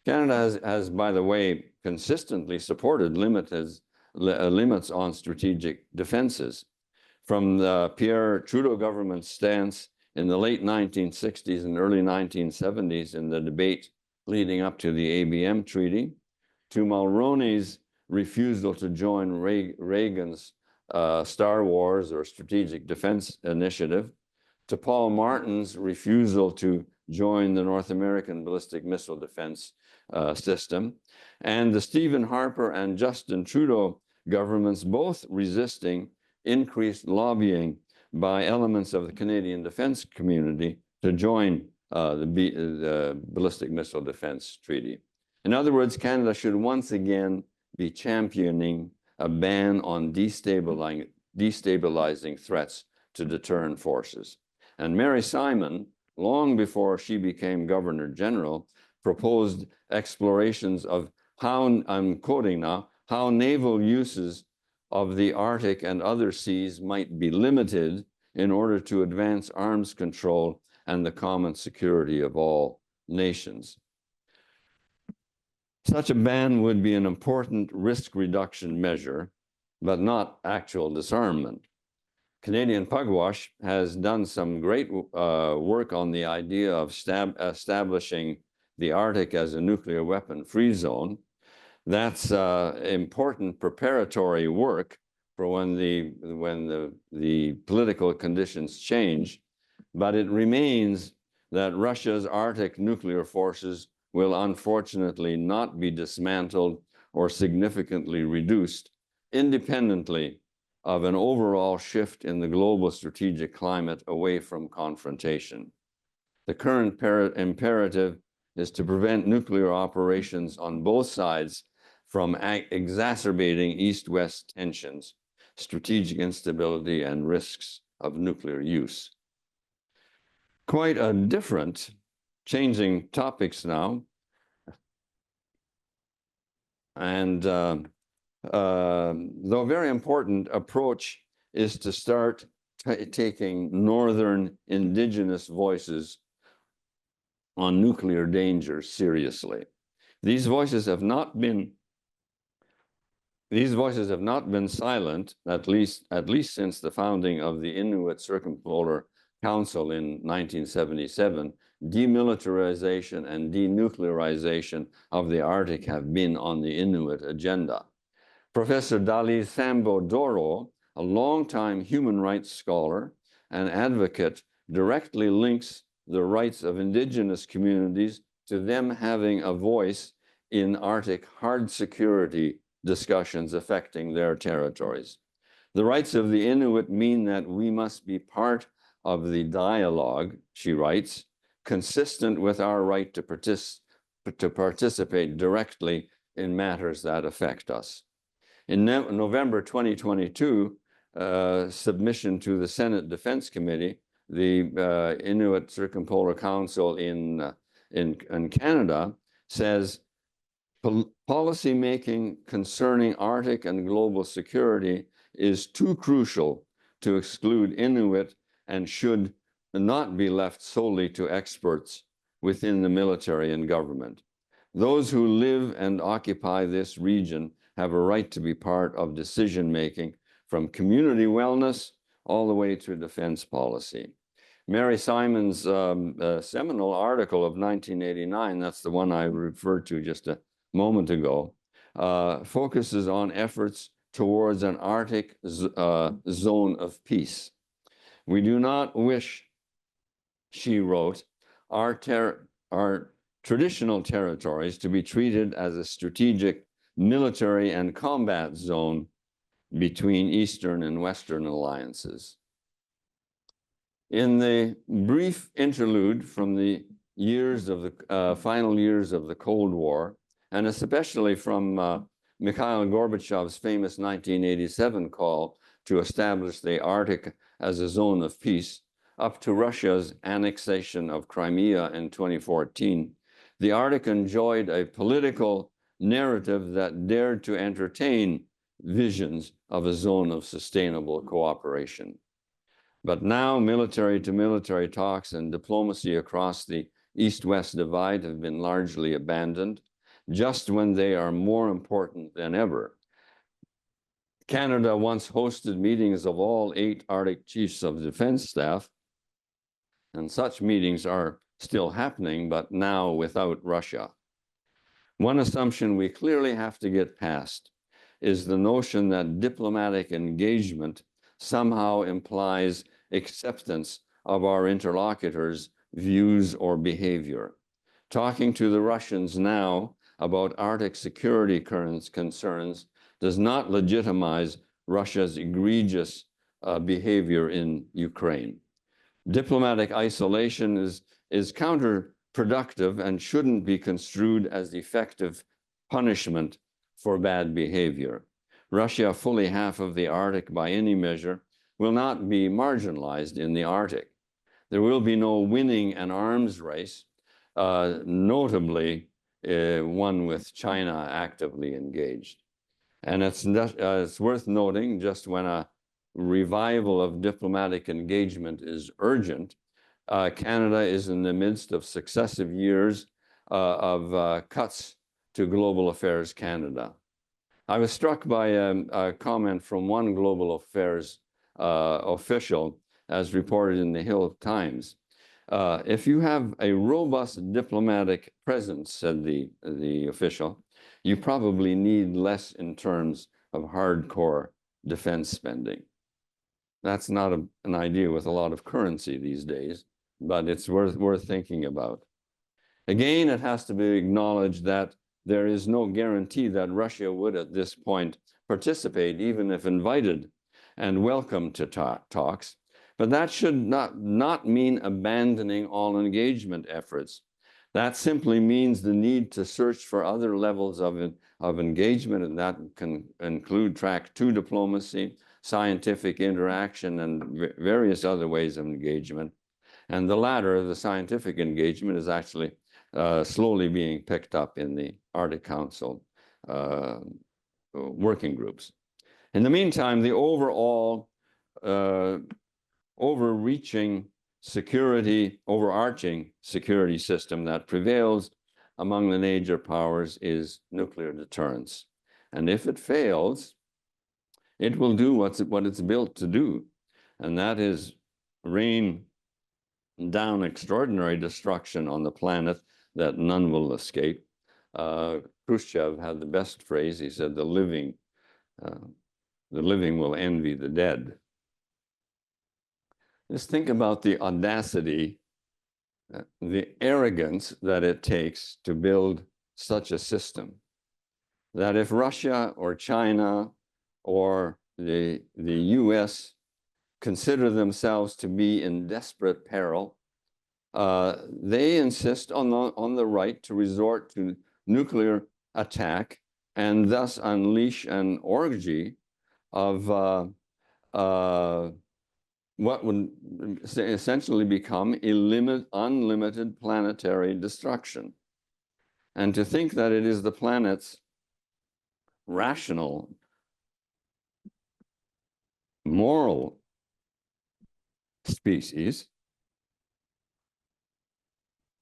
Canada has, by the way, consistently supported limited limits on strategic defenses. From the Pierre Trudeau government's stance in the late 1960s and early 1970s in the debate leading up to the ABM Treaty, to Mulroney's refusal to join Reagan's Star Wars or Strategic Defense Initiative, to Paul Martin's refusal to join the North American Ballistic Missile Defense System, and the Stephen Harper and Justin Trudeau governments both resisting increased lobbying by elements of the Canadian defense community to join the Ballistic Missile Defense Treaty. In other words, Canada should once again be championing a ban on destabilizing threats to deterrent forces. And Mary Simon, long before she became Governor General, proposed explorations of how, I'm quoting now, how naval uses of the Arctic and other seas might be limited in order to advance arms control and the common security of all nations. Such a ban would be an important risk reduction measure, but not actual disarmament. Canadian Pugwash has done some great work on the idea of establishing the Arctic as a nuclear weapon-free zone. That's important preparatory work for when the political conditions change, but it remains that Russia's Arctic nuclear forces will unfortunately not be dismantled or significantly reduced, independently of an overall shift in the global strategic climate away from confrontation. The current imperative is to prevent nuclear operations on both sides from exacerbating East-West tensions, strategic instability, and risks of nuclear use. Quite a different, changing topics now, and though very important, approach is to start taking Northern Indigenous voices on nuclear danger seriously. These voices have not been silent, at least since the founding of the Inuit Circumpolar Council in 1977. Demilitarization and denuclearization of the Arctic have been on the Inuit agenda. Professor Dali Sambo Doro, a longtime human rights scholar and advocate, directly links the rights of Indigenous communities to them having a voice in Arctic hard security discussions affecting their territories. The rights of the Inuit mean that we must be part of the dialogue, she writes, consistent with our right to participate directly in matters that affect us. In November 2022, submission to the Senate Defense Committee, the Inuit Circumpolar Council in Canada says, policy making concerning Arctic and global security is too crucial to exclude Inuit and should not be left solely to experts within the military and government. Those who live and occupy this region have a right to be part of decision-making, from community wellness all the way to defense policy. Mary Simon's seminal article of 1989, that's the one I referred to just a moment ago, focuses on efforts towards an Arctic zone of peace. We do not wish, she wrote, our traditional territories to be treated as a strategic military and combat zone between Eastern and Western alliances. In the brief interlude from the years of the final years of the Cold War, and especially from Mikhail Gorbachev's famous 1987 call to establish the Arctic as a zone of peace, up to Russia's annexation of Crimea in 2014, the Arctic enjoyed a political narrative that dared to entertain visions of a zone of sustainable cooperation. But now military-to-military talks and diplomacy across the East-West divide have been largely abandoned, just when they are more important than ever. Canada once hosted meetings of all 8 Arctic Chiefs of Defense Staff, and such meetings are still happening, but now without Russia. One assumption we clearly have to get past is the notion that diplomatic engagement somehow implies acceptance of our interlocutors' views or behavior. Talking to the Russians now about Arctic security concerns does not legitimize Russia's egregious behavior in Ukraine. Diplomatic isolation is counterproductive and shouldn't be construed as effective punishment for bad behavior. Russia, fully half of the Arctic by any measure, will not be marginalized in the Arctic. There will be no winning an arms race, notably one with China actively engaged. And it's worth noting, just when a revival of diplomatic engagement is urgent, Canada is in the midst of successive years of cuts to Global Affairs Canada. I was struck by a comment from one Global Affairs official, as reported in the Hill Times. If you have a robust diplomatic presence, said the official, you probably need less in terms of hardcore defense spending. That's not an idea with a lot of currency these days, but it's worth thinking about. Again, it has to be acknowledged that there is no guarantee that Russia would at this point participate, even if invited and welcome to talks. But that should not mean abandoning all engagement efforts. That simply means the need to search for other levels of engagement, and that can include track 2 diplomacy, scientific interaction, and various other ways of engagement. And the latter, the scientific engagement, is actually slowly being picked up in the Arctic Council working groups. In the meantime, the overall overarching security system that prevails among the major powers is nuclear deterrence. And if it fails, it will do what it's built to do, and that is rain down extraordinary destruction on the planet that none will escape. Khrushchev had the best phrase. He said, the living will envy the dead. Just think about the audacity, the arrogance that it takes to build such a system. That if Russia or China or the US consider themselves to be in desperate peril, they insist on the right to resort to nuclear attack and thus unleash an orgy of what would essentially become unlimited planetary destruction. And to think that it is the planet's rational, moral species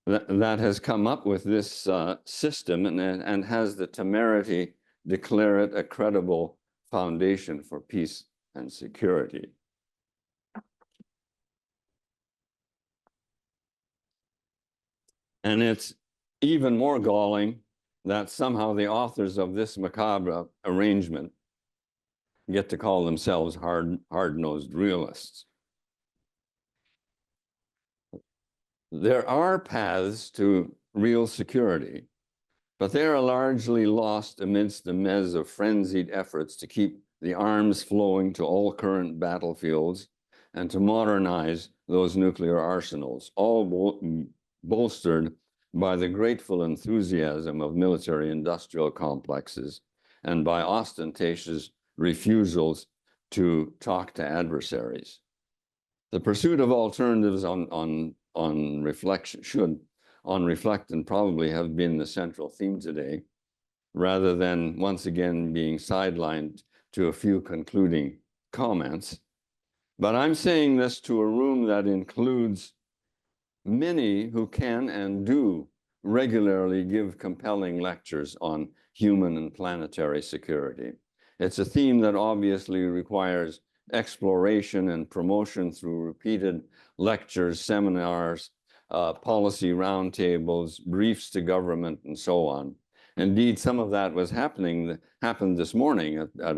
that has come up with this system and has the temerity declare it a credible foundation for peace and security. And it's even more galling that somehow the authors of this macabre arrangement get to call themselves hard-nosed realists. There are paths to real security, but they are largely lost amidst the maze of frenzied efforts to keep the arms flowing to all current battlefields and to modernize those nuclear arsenals, all bolstered by the grateful enthusiasm of military-industrial complexes and by ostentatious refusals to talk to adversaries. The pursuit of alternatives on reflection should, on reflection, probably have been the central theme today, rather than once again being sidelined to a few concluding comments. But I'm saying this to a room that includes many who can and do regularly give compelling lectures on human and planetary security. It's a theme that obviously requires exploration and promotion through repeated lectures, seminars, policy roundtables, briefs to government, and so on. Indeed, some of that happened this morning at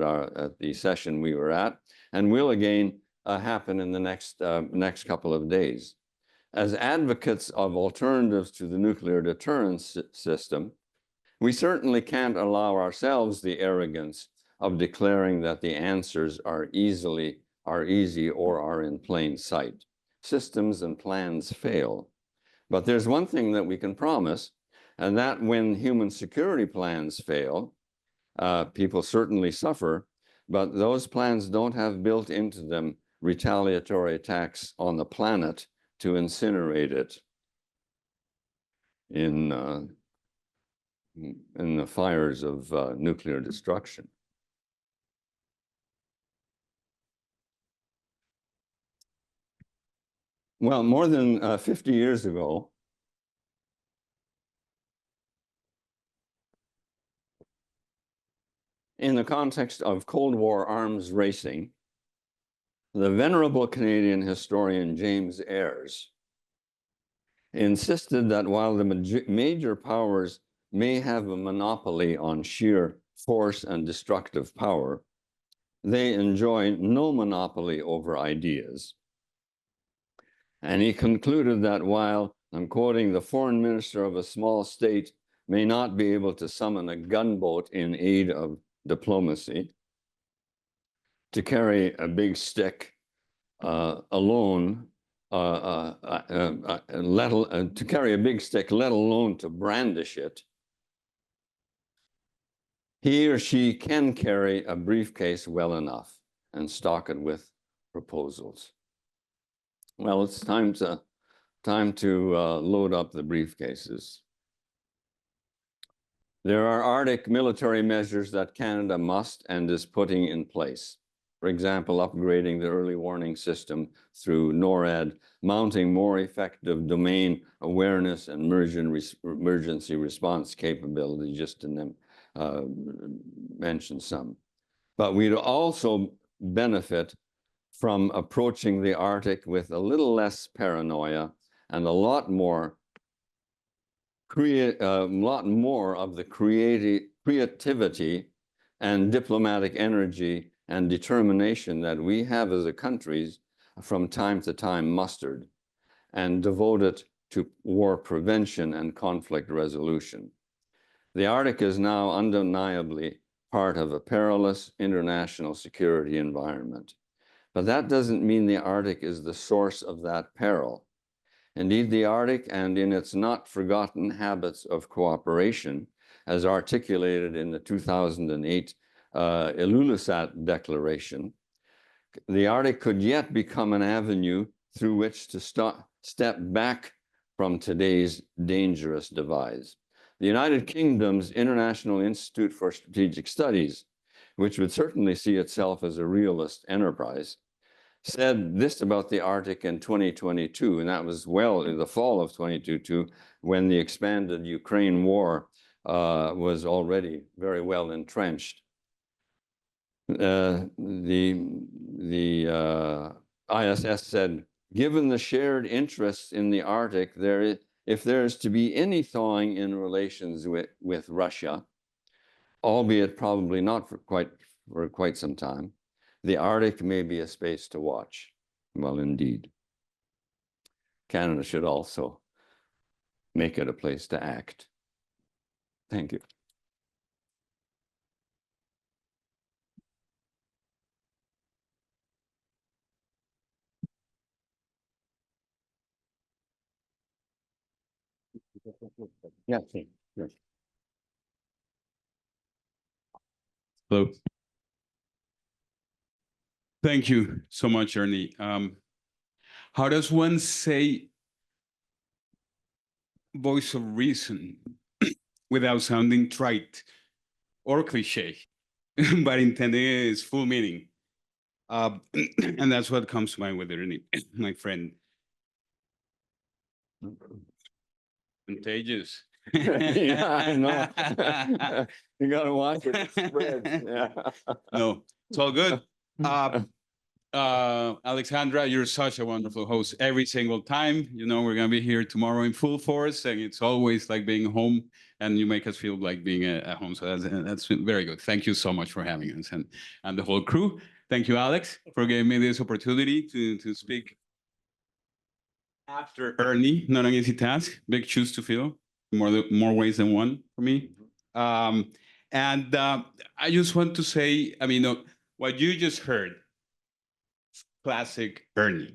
the session we were at, and will again happen in the next couple of days. As advocates of alternatives to the nuclear deterrence system, we certainly can't allow ourselves the arrogance of declaring that the answers are easy or are in plain sight. Systems and plans fail. But there's one thing that we can promise, and that when human security plans fail, people certainly suffer, but those plans don't have built into them retaliatory attacks on the planet to incinerate it in the fires of nuclear destruction. Well, more than 50 years ago, in the context of Cold War arms racing, the venerable Canadian historian James Ayres insisted that while the major powers may have a monopoly on sheer force and destructive power, they enjoy no monopoly over ideas. And he concluded that while, I'm quoting, the foreign minister of a small state may not be able to summon a gunboat in aid of diplomacy, to carry a big stick alone, to carry a big stick, let alone to brandish it, he or she can carry a briefcase well enough and stock it with proposals. Well, it's time to load up the briefcases. There are Arctic military measures that Canada must and is putting in place. For example, upgrading the early warning system through NORAD, mounting more effective domain awareness and emergency response capability, just to mention some. But we'd also benefit from approaching the Arctic with a little less paranoia and a lot more of the creativity and diplomatic energy and determination that we have as a country from time to time mustered, and devote it to war prevention and conflict resolution. The Arctic is now undeniably part of a perilous international security environment. But that doesn't mean the Arctic is the source of that peril. Indeed, the Arctic, and in its not forgotten habits of cooperation, as articulated in the 2008 Ilulissat Declaration, the Arctic could yet become an avenue through which to step back from today's dangerous devise. The United Kingdom's International Institute for Strategic Studies, which would certainly see itself as a realist enterprise, said this about the Arctic in 2022, and that was well in the fall of 2022, when the expanded Ukraine war was already very well entrenched. The ISS said, given the shared interests in the Arctic, if there is to be any thawing in relations with Russia, albeit probably not for quite some time, the Arctic may be a space to watch. Well, indeed. Canada should also make it a place to act. Thank you. Yeah, yes. Hello. Thank you so much, Ernie. How does one say voice of reason without sounding trite or cliche, but intending its full meaning? And that's what comes to mind with Ernie, my friend. Contagious. Yeah, I know. You gotta watch it. It spreads. Yeah. No, it's all good. Alexandra, you're such a wonderful host every single time. You know, we're gonna be here tomorrow in full force, and it's always like being home, and you make us feel like being at home. So that's very good. Thank you so much for having us, and the whole crew. Thank you, Alex, for giving me this opportunity to speak after Ernie. Not an easy task, big shoes to fill, more ways than one for me. And I just want to say, I mean, what you just heard. Classic Ernie.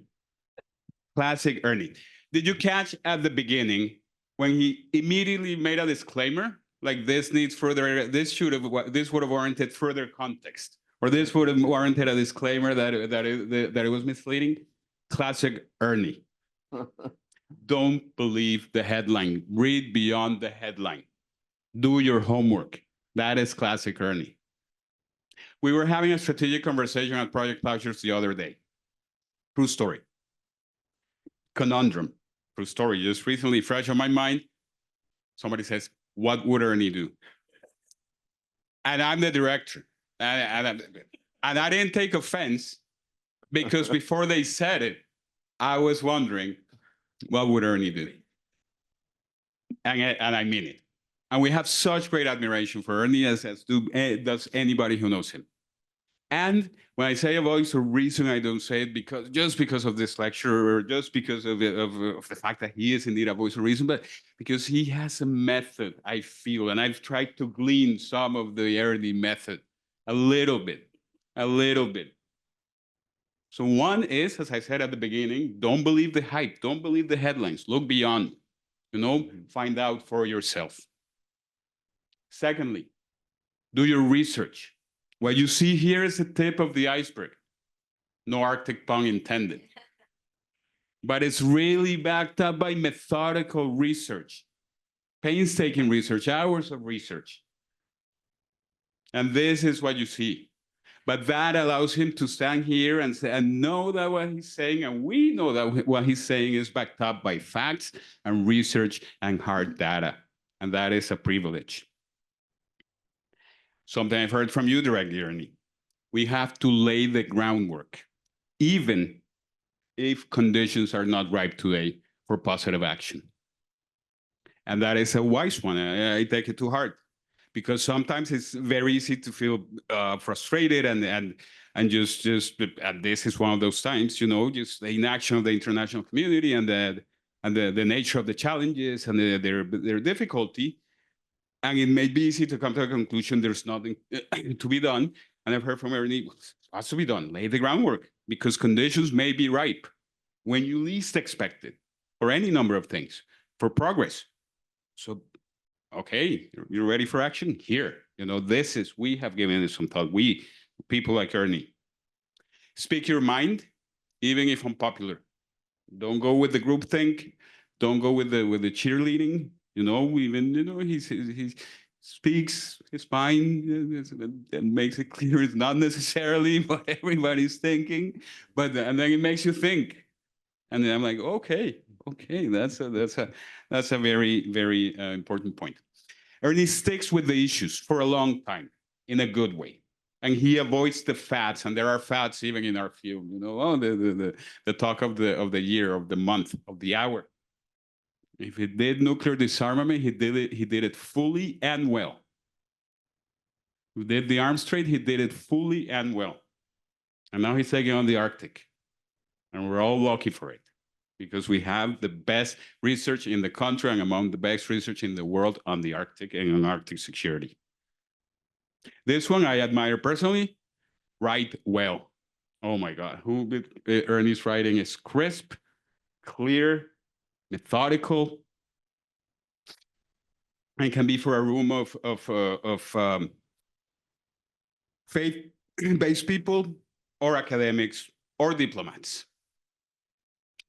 Classic Ernie. Did you catch at the beginning when he immediately made a disclaimer? Like this needs further, this would have warranted further context, or this would have warranted a disclaimer that it was misleading. Classic Ernie. Don't believe the headline. Read beyond the headline. Do your homework. That is classic Ernie. We were having a strategic conversation at Project Plowshares the other day. True story. Conundrum. True story. Just recently, fresh on my mind, somebody says, what would Ernie do? And I'm the director. And I didn't take offense because before they said it, I was wondering, what would Ernie do? And I mean it. And we have such great admiration for Ernie as does anybody who knows him. And when I say a voice of reason, I don't say it because of this lecture or just because of the fact that he is indeed a voice of reason, but because he has a method, I feel, and I've tried to glean some of the Ernie method a little bit. So one is, as I said at the beginning, don't believe the hype, don't believe the headlines, look beyond, find out for yourself. Secondly, do your research. What you see here is the tip of the iceberg. No Arctic pun intended. But it's really backed up by methodical research, painstaking research, hours of research. And this is what you see. But that allows him to stand here and say, and know that what he's saying, and we know that what he's saying is backed up by facts and research and hard data. And that is a privilege. Something I've heard from you directly, Ernie. We have to lay the groundwork, even if conditions are not ripe today for positive action. And that is a wise one. I take it to heart because sometimes it's very easy to feel frustrated and just and this is one of those times, just the inaction of the international community and the nature of the challenges and their difficulty. And it may be easy to come to a conclusion there's nothing to be done. And I've heard from Ernie, what's to be done? Lay the groundwork because conditions may be ripe when you least expect it for any number of things, for progress. So, okay, you're ready for action? Here, we have given it some thought. We, people like Ernie, speak your mind, even if unpopular. Don't go with the groupthink. Don't go with the cheerleading. He speaks his mind and makes it clear it's not necessarily what everybody's thinking, and then it makes you think. And then I'm like, okay, that's a very, very important point. Ernie sticks with the issues for a long time in a good way. And he avoids the fads, and there are fads even in our field, the talk of the year, of the month, of the hour. If he did nuclear disarmament, he did it fully and well. He did the arms trade, he did it fully and well. And now he's taking on the Arctic. And we're all lucky for it because we have the best research in the country and among the best research in the world on the Arctic and on Arctic security. This one I admire personally, write well. Oh my God, Ernie's writing is crisp, clear, methodical, and can be for a room of faith-based people or academics or diplomats.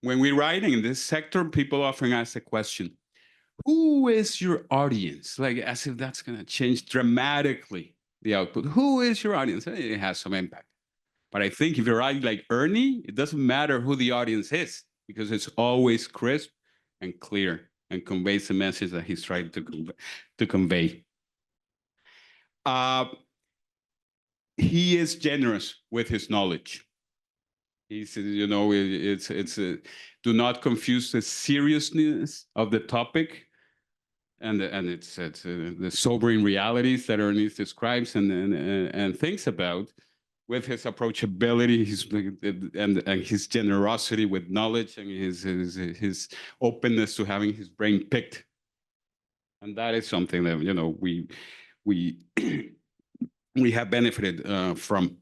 When we're writing in this sector, people often ask the question, who is your audience? Like as if that's going to change dramatically the output. Who is your audience? It has some impact. But I think if you're writing like Ernie, it doesn't matter who the audience is because it's always crisp and clear and conveys the message that he's trying to convey. He is generous with his knowledge. He says, you know, do not confuse the seriousness of the topic and it's the sobering realities that Ernie describes and thinks about, with his approachability, and his generosity with knowledge, and his openness to having his brain picked. And that is something that, you know, we we have benefited from.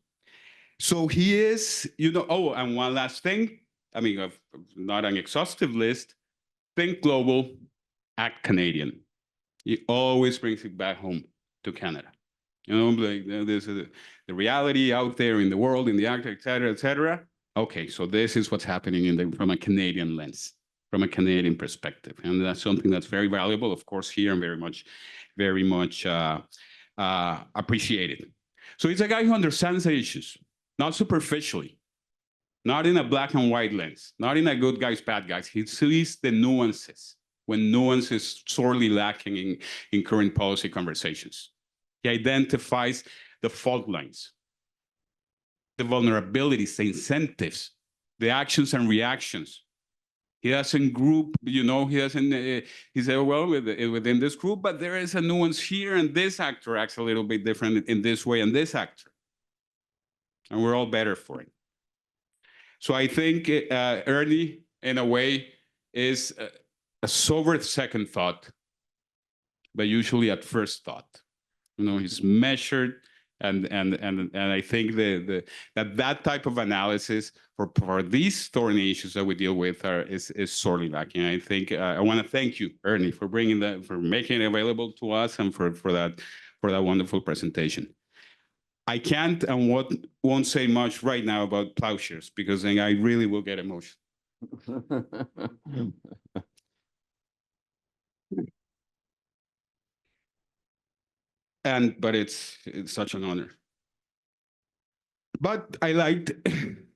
So he is, you know, oh, and one last thing, I mean, not an exhaustive list, think global, act Canadian. He always brings it back home to Canada. You know, like there's the reality out there in the world, in the act, et cetera, et cetera. Okay, so this is what's happening from a Canadian lens, from a Canadian perspective. And that's something that's very valuable, of course, here, and very much appreciated. So he's a guy who understands the issues, not superficially, not in a black and white lens, not in a good guys, bad guys. He sees the nuances when nuance is sorely lacking in current policy conversations. He identifies the fault lines, the vulnerabilities, the incentives, the actions and reactions. He doesn't group, you know, he said, well, within this group, but there is a nuance here, and this actor acts a little bit different in this way, and this actor. And we're all better for it. So I think Ernie, in a way, is a sober second thought, but usually at first thought. You know, he's measured, and I think that type of analysis for these thorny issues that we deal with is sorely lacking. I think I want to thank you, Ernie, for bringing that, for making it available to us, and for that wonderful presentation. I can't and won't say much right now about plowshares, because then I really will get emotional. But it's such an honor. But I liked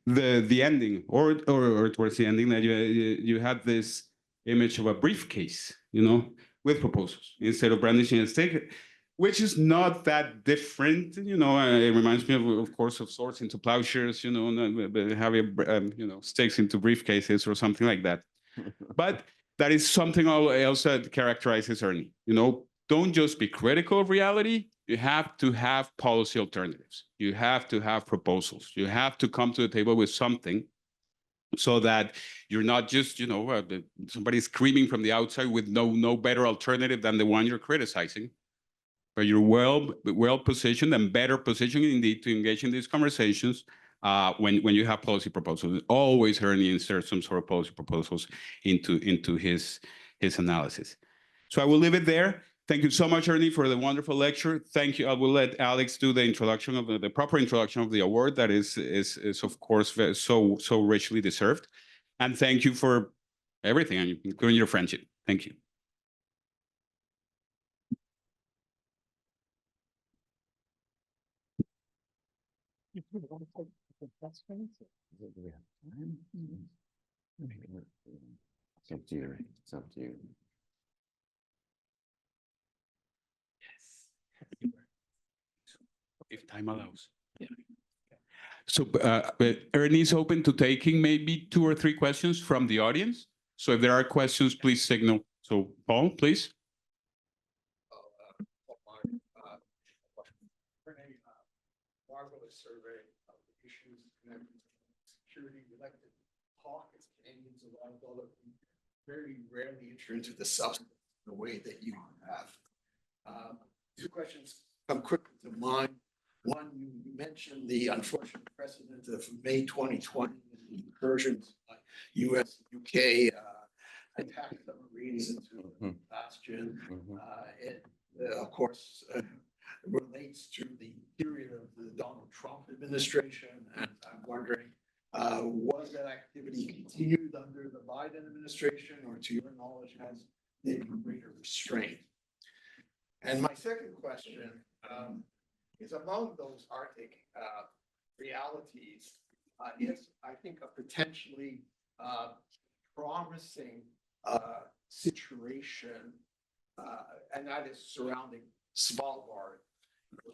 the ending, or towards the ending, that you had this image of a briefcase, you know, with proposals instead of brandishing a stick, which is not that different, you know. It reminds me of course, of swords into plowshares, you know, having you know, sticks into briefcases or something like that. But that is something else that characterizes Ernie. You know, don't just be critical of reality. You have to have policy alternatives. You have to have proposals. You have to come to the table with something, so that you're not just, you know, somebody screaming from the outside with no better alternative than the one you're criticizing, but you're well positioned and better positioned indeed to engage in these conversations when you have policy proposals. Always Ernie inserts some sort of policy proposals into his analysis. So I will leave it there. Thank you so much, Ernie, for the wonderful lecture. Thank you. I will let Alex do the introduction of the proper introduction of the award that is of course so richly deserved. And thank you for everything, including your friendship. Thank you. It's up to you. It's up to you. If time allows. Yeah. So Ernie's open to taking maybe 2 or 3 questions from the audience. So if there are questions, please signal. So Paul, please. Marvelous survey of the issues connected to security. We like to talk as Canadians a lot, although we very rarely enter into the substance the way that you have. 2 questions come quickly to mind. One, you mentioned the unfortunate precedent of May 2020, the incursions by US and UK attack submarines into the bastion. It, of course, relates to the period of the Donald Trump administration, and I'm wondering, was that activity continued under the Biden administration, or to your knowledge has there been greater restraint? And my second question is, among those Arctic realities is, I think, a potentially promising situation, and that is surrounding Svalbard.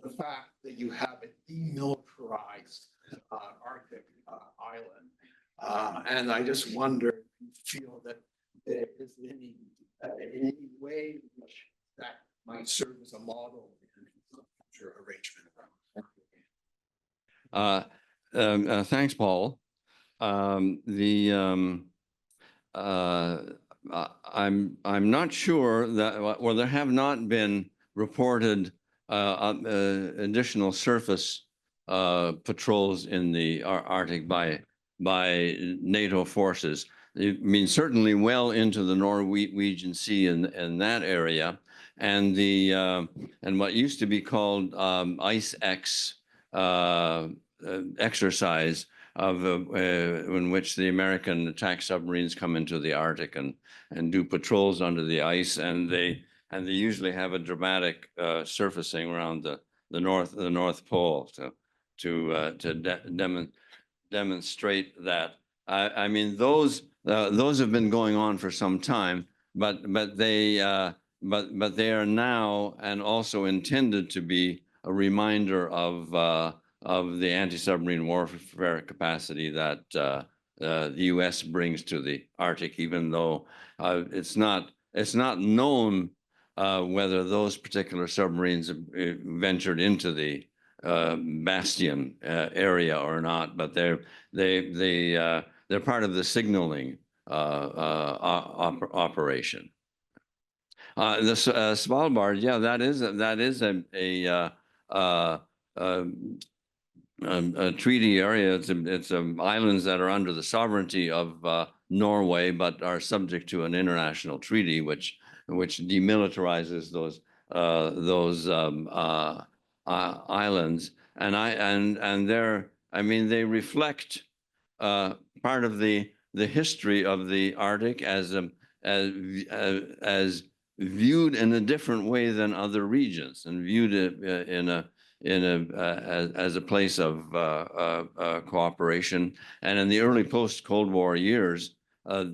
The fact that you have a demilitarized Arctic island. And I just wonder if you feel that there is any way in which that might serve as a model in the future arrangement. Thanks, Paul. I'm not sure that, well, there have not been reported additional surface patrols in the Arctic by NATO forces. I mean, certainly well into the Norwegian Sea in that area, and and what used to be called Ice X exercise in which the American attack submarines come into the Arctic and do patrols under the ice, and they usually have a dramatic surfacing around the North Pole to demonstrate that. I mean, those have been going on for some time, but they are now and also intended to be a reminder of the anti-submarine warfare capacity that the U.S. brings to the Arctic, even though it's not known whether those particular submarines ventured into the Bastion area or not, but they're part of the signaling operation. The Svalbard, yeah, that is a treaty area. It's islands that are under the sovereignty of Norway, but are subject to an international treaty which demilitarizes those islands. And they're, I mean, they reflect part of the history of the Arctic as viewed in a different way than other regions, and viewed as a place of cooperation. And in the early post-Cold War years, as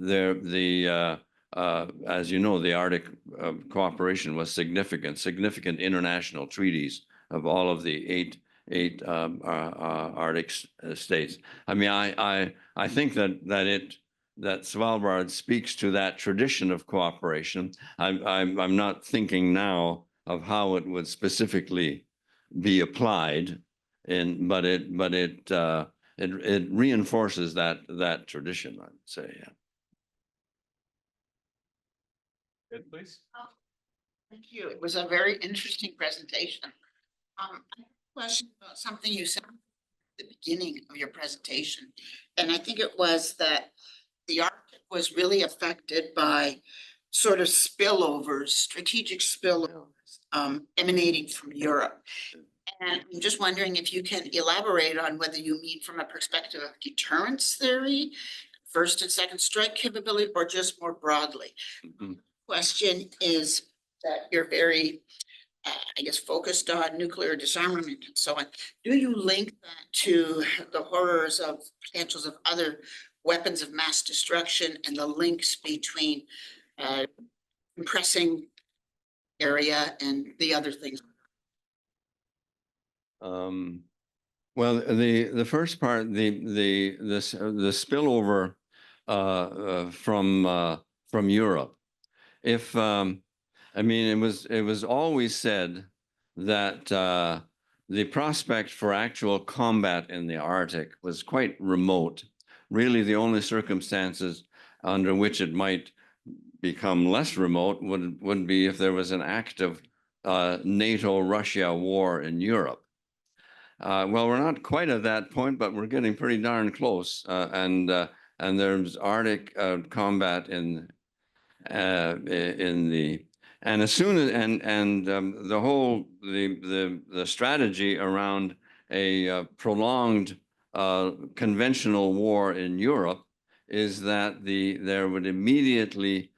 you know, the Arctic cooperation was significant international treaties of all of the eight Arctic states. I mean, I think that Svalbard speaks to that tradition of cooperation. I'm not thinking now of how it would specifically be applied, but it reinforces that tradition, I would say. Yeah. Good, please. Thank you. It was a very interesting presentation. I have a question about something you said at the beginning of your presentation, and I think it was that the Arctic was really affected by sort of spillovers, strategic spillovers emanating from Europe. And I'm just wondering if you can elaborate on whether you mean from a perspective of deterrence theory, first and second strike capability, or just more broadly. Mm-hmm. Question is that you're very, I guess, focused on nuclear disarmament and so on. Do you link that to the horrors of potentials of other weapons of mass destruction and the links between compressing area and the other things? Well, the first part, the spillover from Europe. If I mean, it was always said that the prospect for actual combat in the Arctic was quite remote. Really, the only circumstances under which it might become less remote would be if there was an active NATO-Russia war in Europe. Well, we're not quite at that point, but we're getting pretty darn close. And there's Arctic combat in the, and as soon as the whole the strategy around a prolonged conventional war in Europe is that there would immediately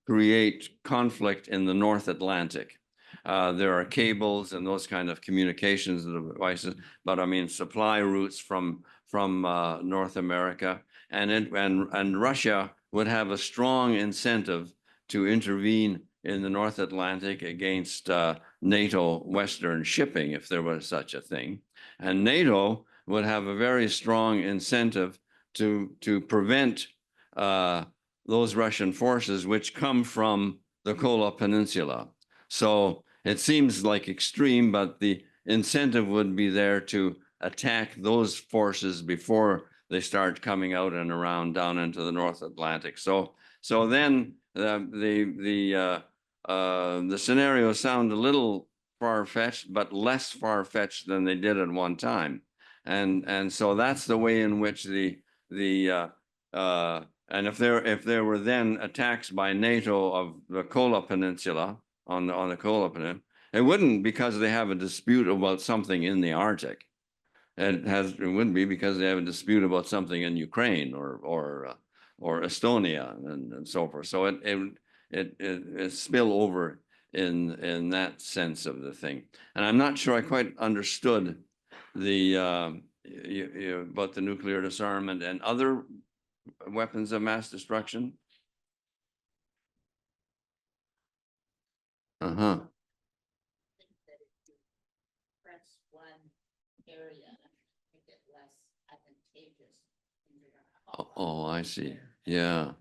create conflict in the North Atlantic. There are cables and those kind of communications devices, but I mean supply routes from North America, and Russia would have a strong incentive to intervene in the North Atlantic against NATO Western shipping, if there was such a thing. And NATO would have a very strong incentive to prevent those Russian forces which come from the Kola Peninsula. So it seems like extreme, but the incentive would be there to attack those forces before they start coming out and around down into the North Atlantic. So then the scenarios sound a little far-fetched, but less far-fetched than they did at one time. And so that's the way in which and if there were then attacks by NATO of the Kola Peninsula on the Kola Peninsula, it wouldn't because they have a dispute about something in the Arctic. It wouldn't be because they have a dispute about something in Ukraine or Estonia and so forth. So it spill over in that sense of the thing. And I'm not sure I quite understood the about the nuclear disarmament and other weapons of mass destruction. Uh-huh. Think that if you press one area, make it less advantageous. Oh, I see. Yeah.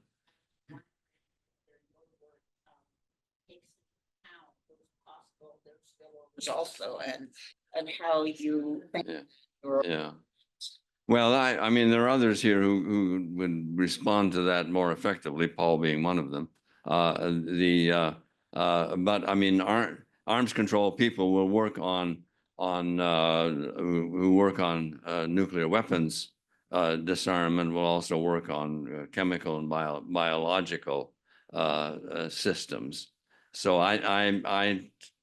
Also, and how you think Yeah. your Yeah. Well, I mean, there are others here who would respond to that more effectively, Paul being one of them. But I mean, arms control people will work on who work on nuclear weapons disarmament will also work on chemical and biological systems. So I'm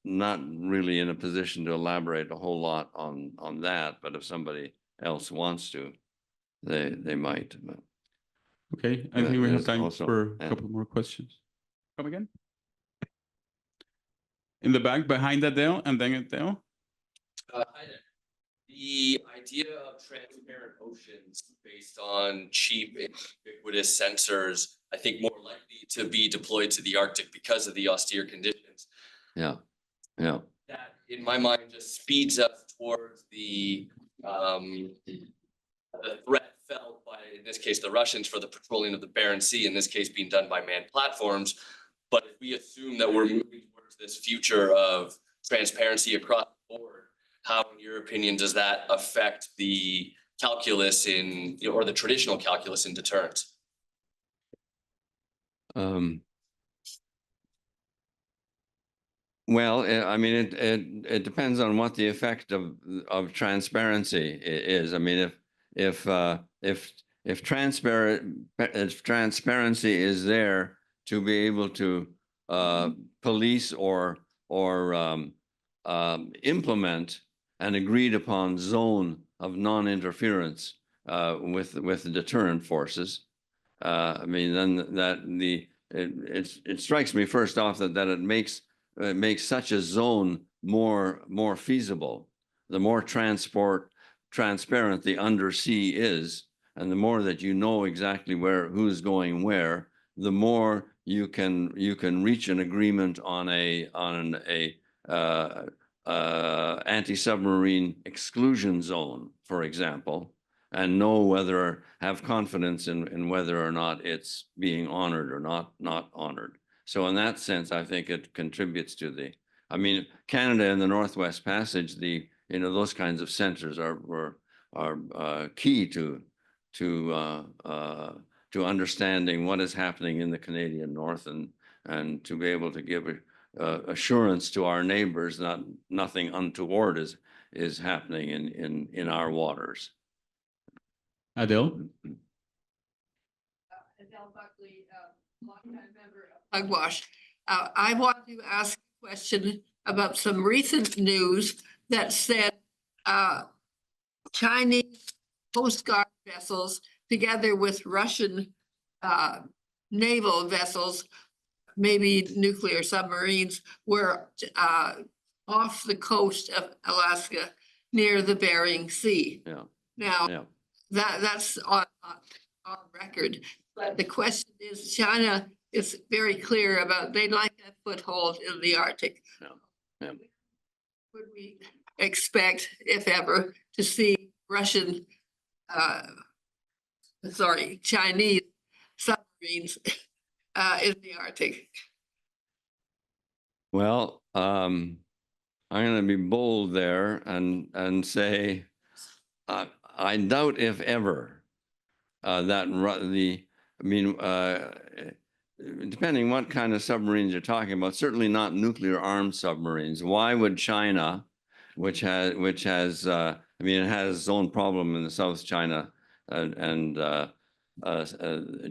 not really in a position to elaborate a whole lot on that, but if somebody else wants to, they might. But Okay, I think we have there's time also- for a yeah. couple more questions. Come again? In the back, behind Adele, and then Adele. Hi there. The idea of transparent oceans based on cheap and ubiquitous sensors, I think more likely to be deployed to the Arctic because of the austere conditions. Yeah, yeah. That, in my mind, just speeds us towards the threat felt by, in this case, the Russians for the patrolling of the Barents Sea, in this case being done by manned platforms. But if we assume that we're moving towards this future of transparency across the board, how, in your opinion, does that affect the calculus in, or the traditional calculus in deterrence? Well, I mean, it depends on what the effect of transparency is. I mean, if transparency is there to be able to police or implement an agreed upon zone of non-interference with the deterrent forces, I mean, then it strikes me first off that it makes such a zone more feasible. The more transparent the undersea is, and the more that you know exactly who's going where, the more you can reach an agreement on an anti-submarine exclusion zone, for example, and know have confidence in whether or not it's being honored or not honored. So in that sense, I think it contributes to I mean, Canada and the Northwest Passage, those kinds of centers are key to understanding what is happening in the Canadian North and to be able to give assurance to our neighbors that nothing untoward is happening in our waters. Adele. Adele Buckley, longtime member of Pugwash. I want to ask a question about some recent news that said Chinese Coast Guard vessels together with Russian naval vessels, maybe nuclear submarines, were off the coast of Alaska near the Bering Sea. Yeah. Now, Yeah. that's on record. But the question is, China is very clear about they'd like a foothold in the Arctic. Yeah. Would we expect, if ever, to see Russian, Chinese submarines in the Arctic? Well, I'm going to be bold there and say I doubt if ever depending what kind of submarines you're talking about, certainly not nuclear armed submarines. Why would China, which has it has its own problem in the South China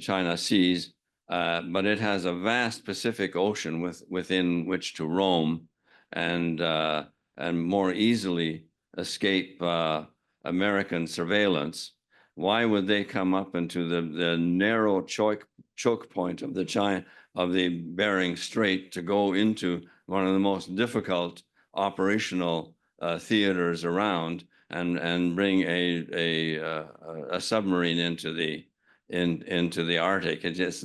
China seas, but it has a vast Pacific Ocean within which to roam and more easily escape American surveillance. Why would they come up into the narrow choke point of the Bering Strait to go into one of the most difficult operational theaters around and bring a submarine into the Arctic? It's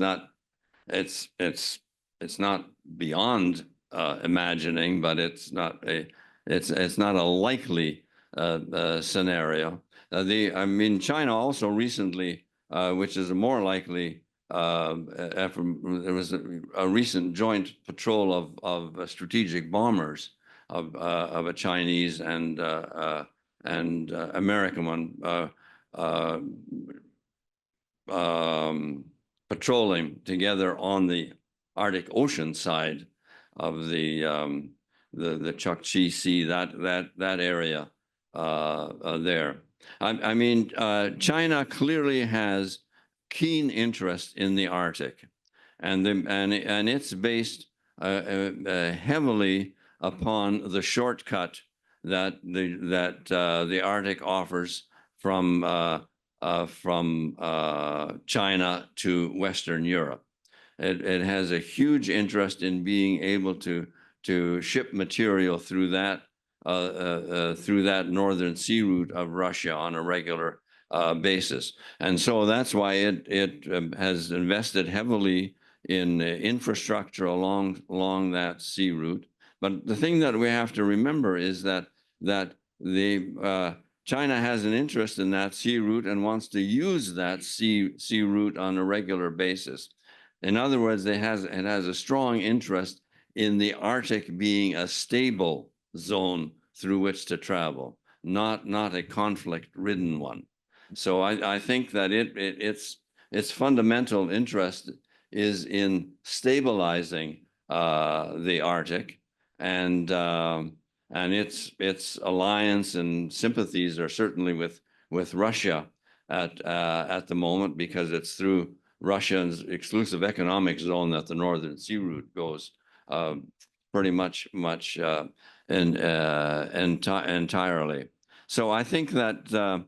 not beyond imagining, but it's not a likely scenario. China also recently, which is a more likely effort, there was a recent joint patrol of strategic bombers of a Chinese and American one patrolling together on the Arctic Ocean side of the Chukchi Sea, that area there. China clearly has keen interest in the Arctic, and it's based heavily upon the shortcut that the Arctic offers from China to Western Europe. It has a huge interest in being able to ship material through that northern sea route of Russia on a regular basis. And so that's why it has invested heavily in infrastructure along that sea route. But the thing that we have to remember is that China has an interest in that sea route and wants to use that sea route on a regular basis. In other words, it has a strong interest in the Arctic being a stable zone through which to travel, not a conflict-ridden one. So I think that its fundamental interest is in stabilizing the Arctic, and its alliance and sympathies are certainly with Russia at the moment, because it's through Russia's exclusive economic zone that the Northern Sea Route goes pretty much entirely. So I think that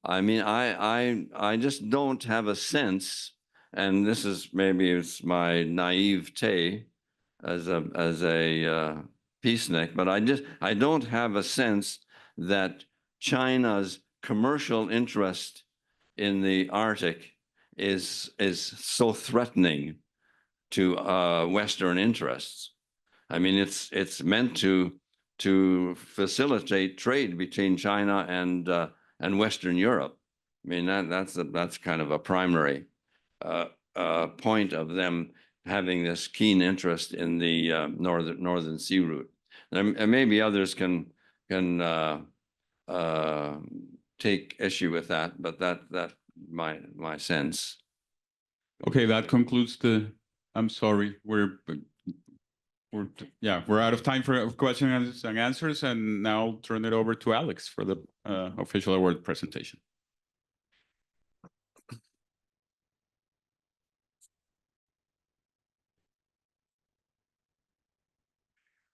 I just don't have a sense, and this is maybe it's my naivete as a peacenik, but I don't have a sense that China's commercial interest in the Arctic is so threatening to Western interests. I mean, it's meant to facilitate trade between China and Western Europe. I mean, that's kind of a primary point of them having this keen interest in the northern sea route. And maybe others can take issue with that, but that my sense. Okay, that concludes I'm sorry, we're out of time for questions and answers, and now I'll turn it over to Alex for the official award presentation.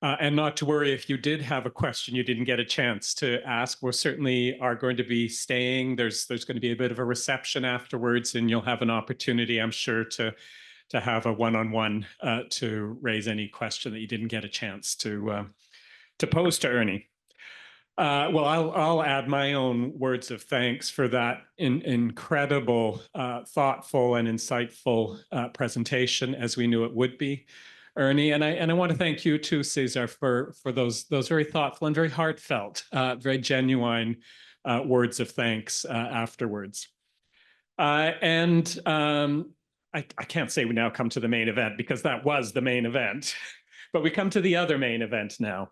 And not to worry, if you did have a question you didn't get a chance to ask, we certainly are going to be staying. There's going to be a bit of a reception afterwards, and you'll have an opportunity, I'm sure, to have a one-on-one to raise any question that you didn't get a chance to pose to Ernie. Well, I'll add my own words of thanks for that incredible, thoughtful, and insightful presentation, as we knew it would be, Ernie. And I want to thank you too, Cesar, for those very thoughtful and very heartfelt, very genuine words of thanks afterwards. I can't say we now come to the main event, because that was the main event, but we come to the other main event now.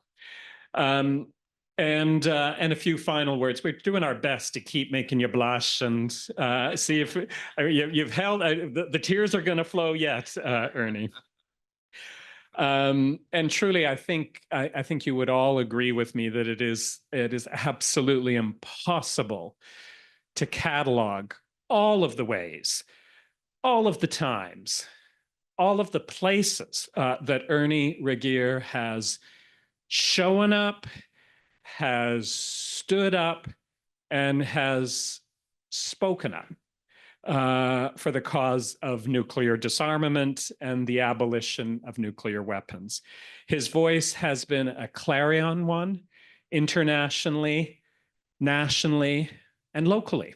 And a few final words. We're doing our best to keep making you blush and see if you've held. The tears are going to flow yet, Ernie. And truly, I think you would all agree with me that it is absolutely impossible to catalog all of the ways, all of the times, all of the places that Ernie Regehr has shown up, has stood up, and has spoken up for the cause of nuclear disarmament and the abolition of nuclear weapons. His voice has been a clarion one, internationally, nationally, and locally.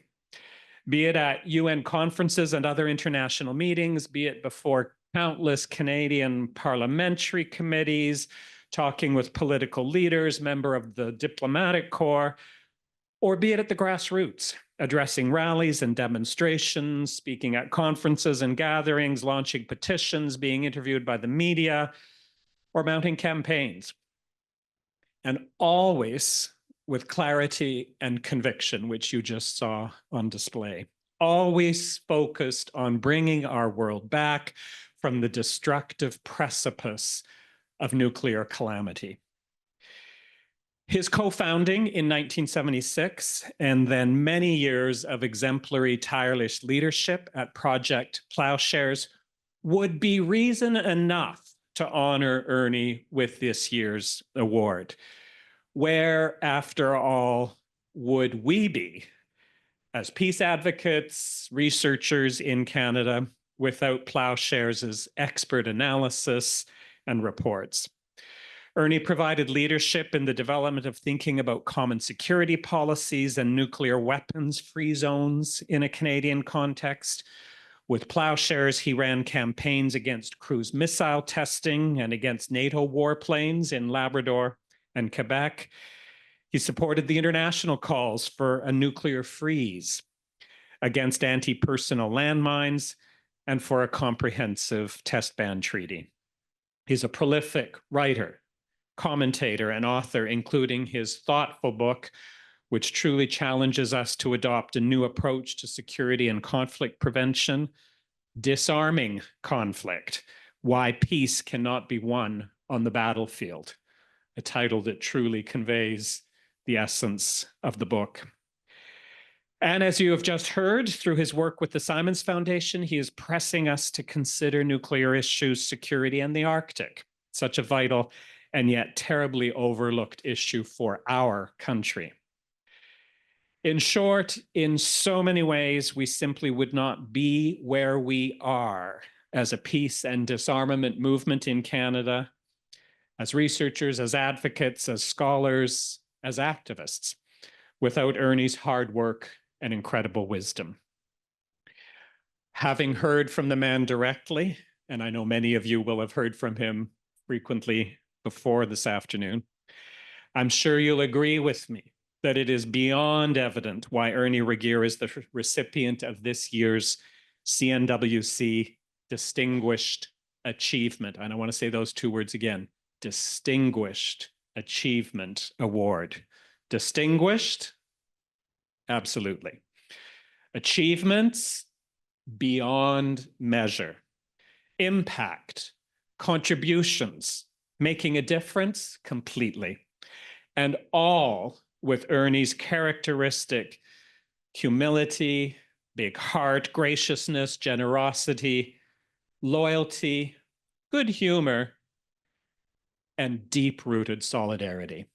Be it at UN conferences and other international meetings, be it before countless Canadian parliamentary committees, talking with political leaders, member of the diplomatic corps, or be it at the grassroots, addressing rallies and demonstrations, speaking at conferences and gatherings, launching petitions, being interviewed by the media, or mounting campaigns. And always with clarity and conviction, which you just saw on display. Always focused on bringing our world back from the destructive precipice of nuclear calamity. His co-founding in 1976, and then many years of exemplary, tireless leadership at Project Plowshares would be reason enough to honor Ernie with this year's award. Where, after all, would we be as peace advocates, researchers in Canada, without Plowshares' expert analysis and reports? Ernie provided leadership in the development of thinking about common security policies and nuclear weapons-free zones in a Canadian context. With Plowshares, he ran campaigns against cruise missile testing and against NATO warplanes in Labrador and Quebec. He supported the international calls for a nuclear freeze, against anti-personnel landmines, and for a comprehensive test ban treaty. He's a prolific writer, commentator, and author, including his thoughtful book, which truly challenges us to adopt a new approach to security and conflict prevention, Disarming Conflict: Why Peace Cannot Be Won on the Battlefield, a title that truly conveys the essence of the book. And as you have just heard, through his work with the Simons Foundation, he is pressing us to consider nuclear issues, security, and the Arctic, such a vital and yet terribly overlooked issue for our country. In short, in so many ways, we simply would not be where we are as a peace and disarmament movement in Canada, as researchers, as advocates, as scholars, as activists, without Ernie's hard work and incredible wisdom. Having heard from the man directly, and I know many of you will have heard from him frequently before this afternoon, I'm sure you'll agree with me that it is beyond evident why Ernie Regehr is the recipient of this year's CNWC Distinguished Achievement. And I want to say those two words again: Distinguished Achievement Award. Distinguished? Absolutely. Achievements? Beyond measure. Impact, contributions, making a difference? Completely. And all with Ernie's characteristic humility, big heart, graciousness, generosity, loyalty, good humor, and deep-rooted solidarity.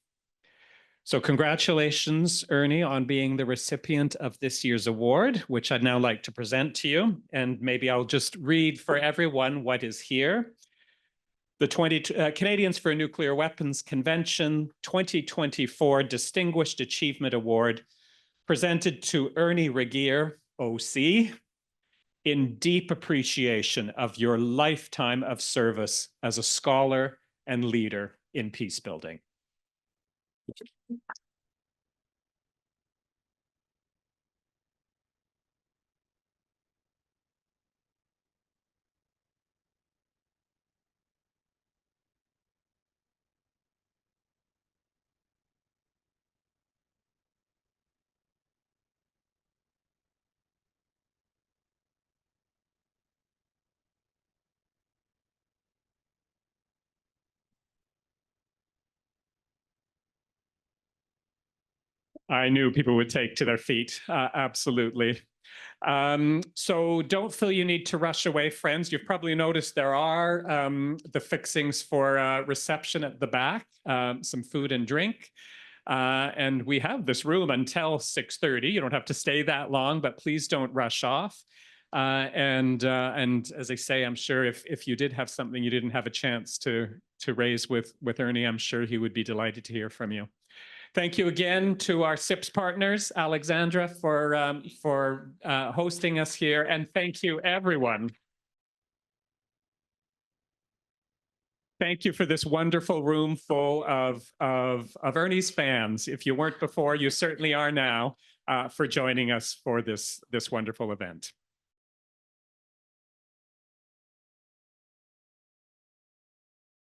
So congratulations, Ernie, on being the recipient of this year's award, which I'd now like to present to you. And maybe I'll just read for everyone what is here. the Canadians for Nuclear Weapons Convention 2024 Distinguished Achievement Award presented to Ernie Regehr, OC, in deep appreciation of your lifetime of service as a scholar and leader in peace building. I knew people would take to their feet, absolutely. So don't feel you need to rush away, friends. You've probably noticed there are the fixings for reception at the back, some food and drink. And we have this room until 6:30. You don't have to stay that long, but please don't rush off. And as I say, I'm sure if you did have something you didn't have a chance to raise with Ernie, I'm sure he would be delighted to hear from you. Thank you again to our SIPS partners, Alexandra, for hosting us here, and thank you, everyone. Thank you for this wonderful room full of Ernie's fans. If you weren't before, you certainly are now, for joining us for this wonderful event.